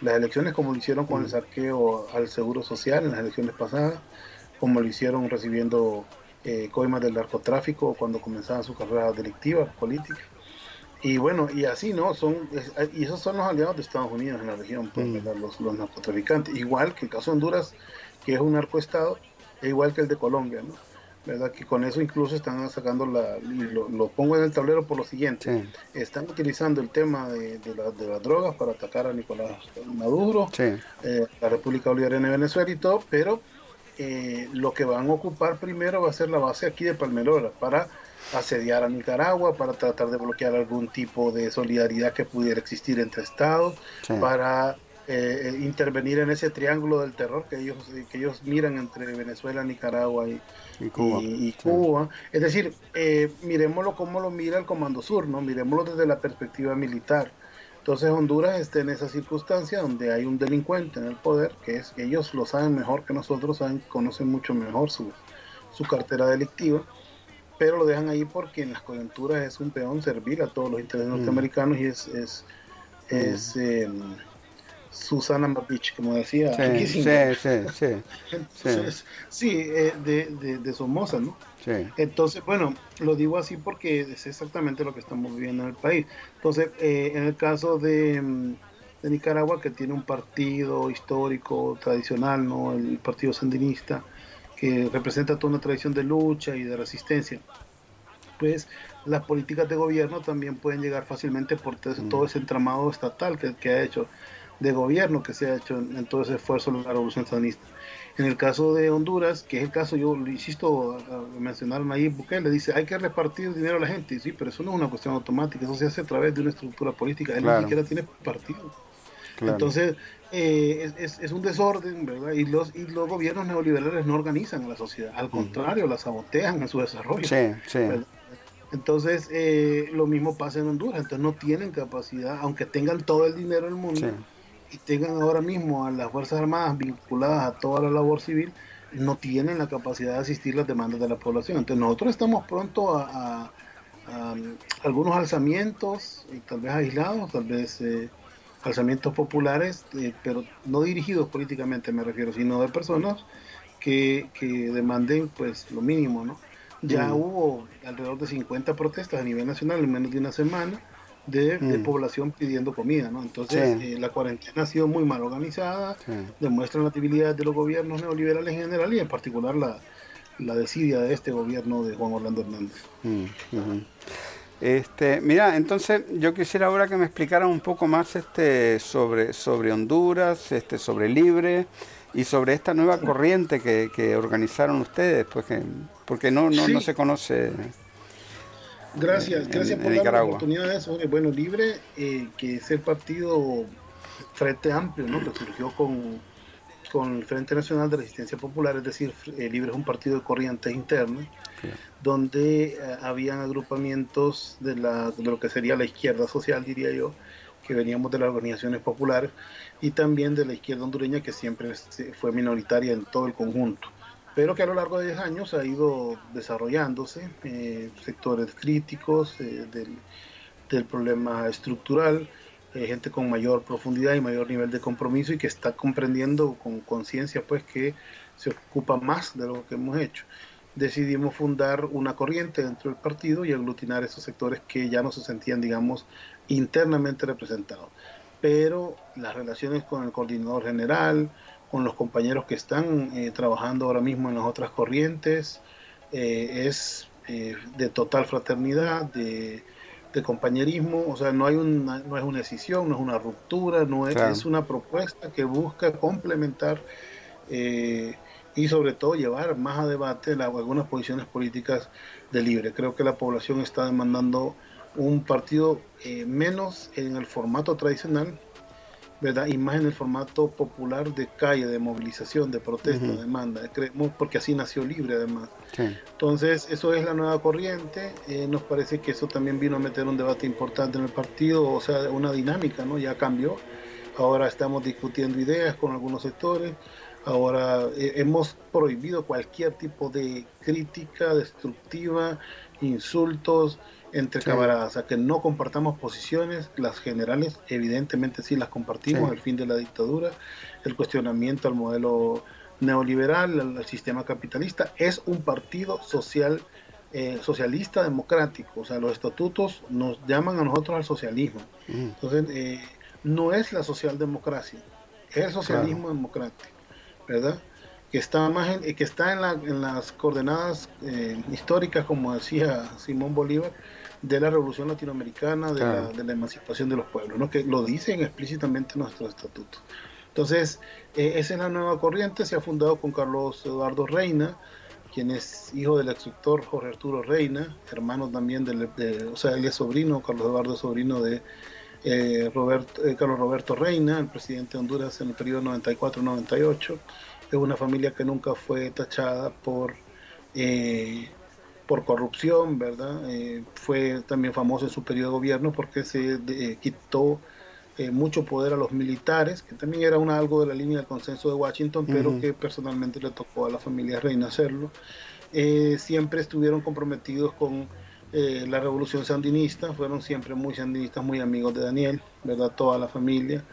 las elecciones, como lo hicieron con el Mm. saqueo al Seguro Social en las elecciones pasadas, como lo hicieron recibiendo coimas del narcotráfico cuando comenzaban su carrera delictiva, política. Y bueno, y así, ¿no? Y esos son los aliados de Estados Unidos en la región, pues, Mm. ¿verdad? Los narcotraficantes. Igual que el caso de Honduras, que es un narcoestado, e igual que el de Colombia, ¿no? ¿Verdad? Que con eso incluso están sacando y lo pongo en el tablero por lo siguiente. Sí. Están utilizando el tema de las drogas para atacar a Nicolás Maduro, Sí. la República Bolivariana de Venezuela y todo, pero lo que van a ocupar primero va a ser la base aquí de Palmelora para asediar a Nicaragua, para tratar de bloquear algún tipo de solidaridad que pudiera existir entre estados, Sí. para intervenir en ese triángulo del terror que ellos miran entre Venezuela, Nicaragua y, Y Cuba. y Sí. Cuba. Es decir, miremoslo como lo mira el Comando Sur, ¿no? Miremoslo desde la perspectiva militar. Entonces Honduras está en esa circunstancia donde hay un delincuente en el poder, que es que ellos lo saben mejor que nosotros, conocen mucho mejor su cartera delictiva, pero lo dejan ahí porque en las coyunturas es un peón servil a todos los intereses Mm. norteamericanos y es, Mm. es Susana Mapich, como decía Sí, Kissinger. sí, sí, sí, sí, Entonces, sí, de Somoza, ¿no? sí. Entonces, bueno, lo digo así porque es exactamente lo que estamos viviendo en el país. Entonces, en el caso de Nicaragua, que tiene un partido histórico, tradicional, ¿no? El Partido Sandinista, que representa toda una tradición de lucha y de resistencia, pues las políticas de gobierno también pueden llegar fácilmente por todo Mm. ese entramado estatal que ha hecho. de gobierno que se ha hecho en todo ese esfuerzo de la revolución sandinista. En el caso de Honduras, que es el caso, yo lo insisto, mencionaron ahí, Bukele dice, hay que repartir dinero a la gente, sí, pero eso no es una cuestión automática, eso se hace a través de una estructura política, él ni Claro, siquiera tiene partido. claro. Entonces, es un desorden, ¿verdad? Y los gobiernos neoliberales no organizan a la sociedad, al contrario, la sabotean en su desarrollo, Sí, sí, ¿verdad? Entonces, lo mismo pasa en Honduras, entonces no tienen capacidad, aunque tengan todo el dinero del sí. mundo y tengan ahora mismo a las Fuerzas Armadas vinculadas a toda la labor civil, no tienen la capacidad de asistir las demandas de la población. Entonces, nosotros estamos pronto a algunos alzamientos, tal vez aislados, tal vez alzamientos populares, pero no dirigidos políticamente, me refiero, sino de personas que demanden pues lo mínimo, ¿no? Ya Mm, hubo alrededor de 50 protestas a nivel nacional en menos de una semana de mm, población pidiendo comida, ¿no? Entonces, sí, la cuarentena ha sido muy mal organizada, sí. demuestra la debilidad de los gobiernos neoliberales en general y en particular la desidia de este gobierno de Juan Orlando Hernández. Mm, ujú. Mira, entonces yo quisiera ahora que me explicaran un poco más sobre Honduras, sobre Libre y sobre esta nueva Sí, corriente que organizaron ustedes, pues porque no sí, se conoce gracias por en darme la Nicaragua. oportunidad de eso. Bueno, Libre, que es el partido Frente Amplio, ¿no? Que surgió con el Frente Nacional de Resistencia Popular, es decir, Libre es un partido de corrientes internas, Claro. donde habían agrupamientos de lo que sería la izquierda social, diría yo, que veníamos de las organizaciones populares, y también de la izquierda hondureña, que siempre fue minoritaria en todo el conjunto, pero que a lo largo de 10 años ha ido desarrollándose sectores críticos del problema estructural, gente con mayor profundidad y mayor nivel de compromiso y que está comprendiendo con conciencia pues que se ocupa más de lo que hemos hecho. Decidimos fundar una corriente dentro del partido y aglutinar esos sectores que ya no se sentían, digamos, internamente representados. Pero las relaciones con el coordinador general, con los compañeros que están trabajando ahora mismo en las otras corrientes, es de total fraternidad, de compañerismo, o sea, no es una decisión, no es una ruptura, no es, Claro. es una propuesta que busca complementar eh, y sobre todo llevar más a debate algunas posiciones políticas de Libre. Creo que la población está demandando un partido menos en el formato tradicional, ¿verdad? Y más en el formato popular de calle, de movilización, de protesta, de Ujú, demanda, creemos, porque así nació Libre además. sí, Entonces, eso es la nueva corriente. Nos parece que eso también vino a meter un debate importante en el partido, o sea, una dinámica, ¿no? Ya cambió. Ahora estamos discutiendo ideas con algunos sectores. Ahora hemos prohibido cualquier tipo de crítica destructiva, insultos entre sí, camaradas, o sea, que no compartamos posiciones, las generales evidentemente sí las compartimos, sí. el fin de la dictadura, el cuestionamiento al modelo neoliberal, al sistema capitalista, es un partido social, socialista democrático, o sea, los estatutos nos llaman a nosotros al socialismo. Ujú, Entonces, no es la socialdemocracia, es el claro. socialismo democrático, ¿verdad? Que está en las coordenadas históricas, como decía Simón Bolívar, de la revolución latinoamericana, Claro. de la emancipación de los pueblos, ¿no? Que lo dicen explícitamente nuestros estatutos. Entonces, esa es la nueva corriente, se ha fundado con Carlos Eduardo Reina, quien es hijo del exrector Jorge Arturo Reina, hermano también o sea, él es sobrino, Carlos Eduardo es sobrino de Carlos Roberto Reina, el presidente de Honduras en el periodo 94-98. Es una familia que nunca fue tachada eh, por corrupción, ¿verdad? Fue también famoso en su periodo de gobierno porque se quitó mucho poder a los militares, que también era algo de la línea del consenso de Washington, pero Ujú, que personalmente le tocó a la familia Reina hacerlo. Siempre estuvieron comprometidos con la revolución sandinista, fueron siempre muy sandinistas, muy amigos de Daniel, ¿verdad? Toda la familia.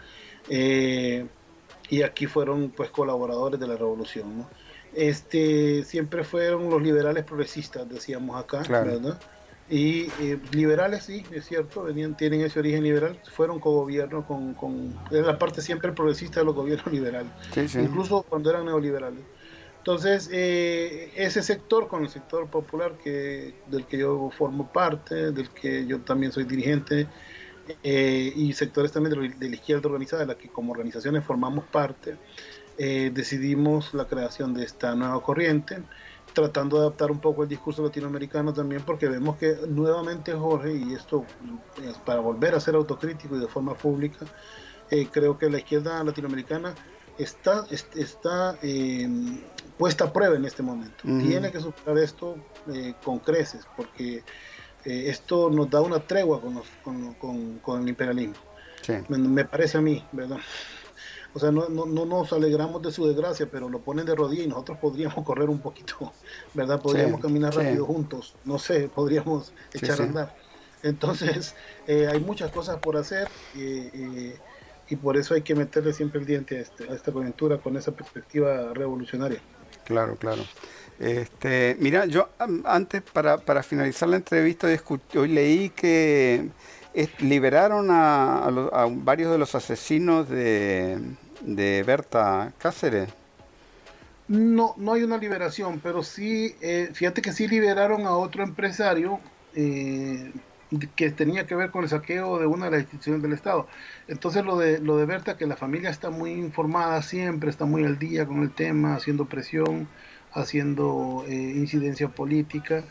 Eh, y aquí fueron pues colaboradores de la revolución, ¿no? Siempre fueron los liberales progresistas, decíamos acá, claro. ¿verdad? Y liberales, sí, es cierto, tienen ese origen liberal, fueron cogobierno era la parte siempre progresista de los gobiernos liberales, Sí, sí. incluso cuando eran neoliberales. Entonces, ese sector con el sector popular del que yo formo parte, del que yo también soy dirigente, y sectores también de la izquierda organizada, de la que como organizaciones formamos parte, decidimos la creación de esta nueva corriente, tratando de adaptar un poco el discurso latinoamericano también, porque vemos que nuevamente, Jorge, y esto es para volver a ser autocrítico y de forma pública, creo que la izquierda latinoamericana está puesta a prueba en este momento. Tiene que superar esto con creces, porque esto nos da una tregua con el imperialismo. Sí. Me parece a mí, ¿verdad? O sea, no nos alegramos de su desgracia, pero lo ponen de rodillas y nosotros podríamos correr un poquito, ¿verdad? Podríamos caminar rápido juntos, no sé, podríamos echar a andar. Entonces, hay muchas cosas por hacer y por eso hay que meterle siempre el diente a esta coyuntura con esa perspectiva revolucionaria. Claro. Mira, yo antes, para finalizar la entrevista, hoy leí que liberaron a varios de los asesinos de Berta Cáceres. No hay una liberación, pero sí, fíjate que sí liberaron a otro empresario que tenía que ver con el saqueo de una de las instituciones del Estado. Entonces lo de Berta, que la familia está muy informada siempre, está muy al día con el tema, haciendo presión, haciendo incidencia política.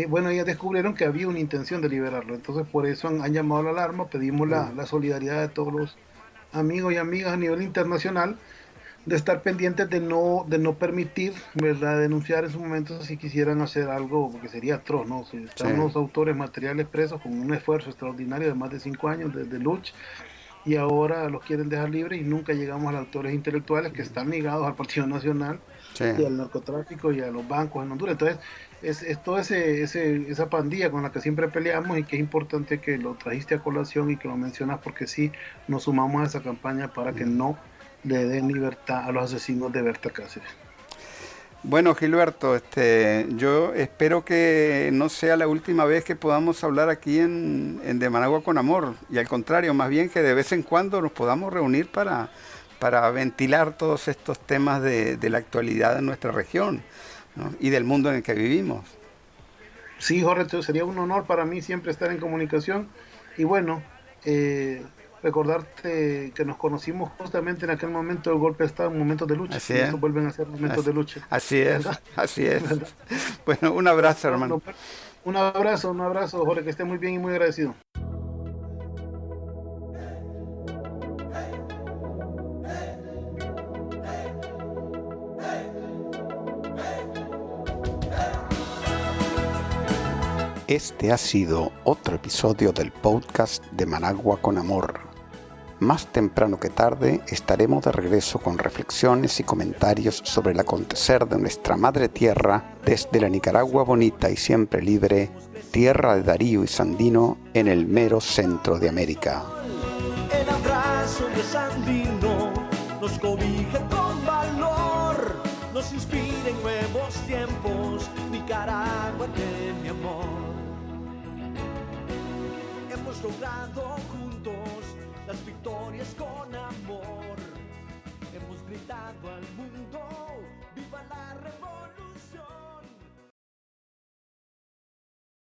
Bueno, ellas descubrieron que había una intención de liberarlo, entonces por eso han llamado la alarma, pedimos la solidaridad de todos los amigos y amigas a nivel internacional, de estar pendientes de no permitir, ¿verdad?, denunciar en su momento si quisieran hacer algo, porque sería atroz, ¿no? Si están unos autores materiales presos con un esfuerzo extraordinario de más de 5 años de lucha, y ahora los quieren dejar libres y nunca llegamos a los autores intelectuales que están ligados al Partido Nacional y al narcotráfico y a los bancos en Honduras. Entonces es toda esa pandilla con la que siempre peleamos, y que es importante que lo trajiste a colación y que lo mencionas, porque sí nos sumamos a esa campaña para que no le den libertad a los asesinos de Berta Cáceres. Bueno, Gilberto, yo espero que no sea la última vez que podamos hablar aquí en De Managua con Amor, y al contrario, más bien que de vez en cuando nos podamos reunir para ventilar todos estos temas de la actualidad de nuestra región, ¿no?, y del mundo en el que vivimos. Sí, Jorge, sería un honor para mí siempre estar en comunicación, y bueno, recordarte que nos conocimos justamente en aquel momento del golpe de Estado, en momentos de lucha. Así y es. estos vuelven a ser momentos de lucha. Así es, ¿verdad? así es. ¿verdad? Bueno, un abrazo, hermano. Un abrazo, Jorge, que esté muy bien y muy agradecido. Este ha sido otro episodio del podcast de Managua con Amor. Más temprano que tarde estaremos de regreso con reflexiones y comentarios sobre el acontecer de nuestra madre tierra desde la Nicaragua bonita y siempre libre, tierra de Darío y Sandino en el mero centro de América. El abrazo de Sandino nos cobija con valor, nos inspira en nuevos tiempos, Nicaragua de mi amor. Hemos logrado juntos las victorias con amor. Hemos gritado al mundo, ¡viva la revolución!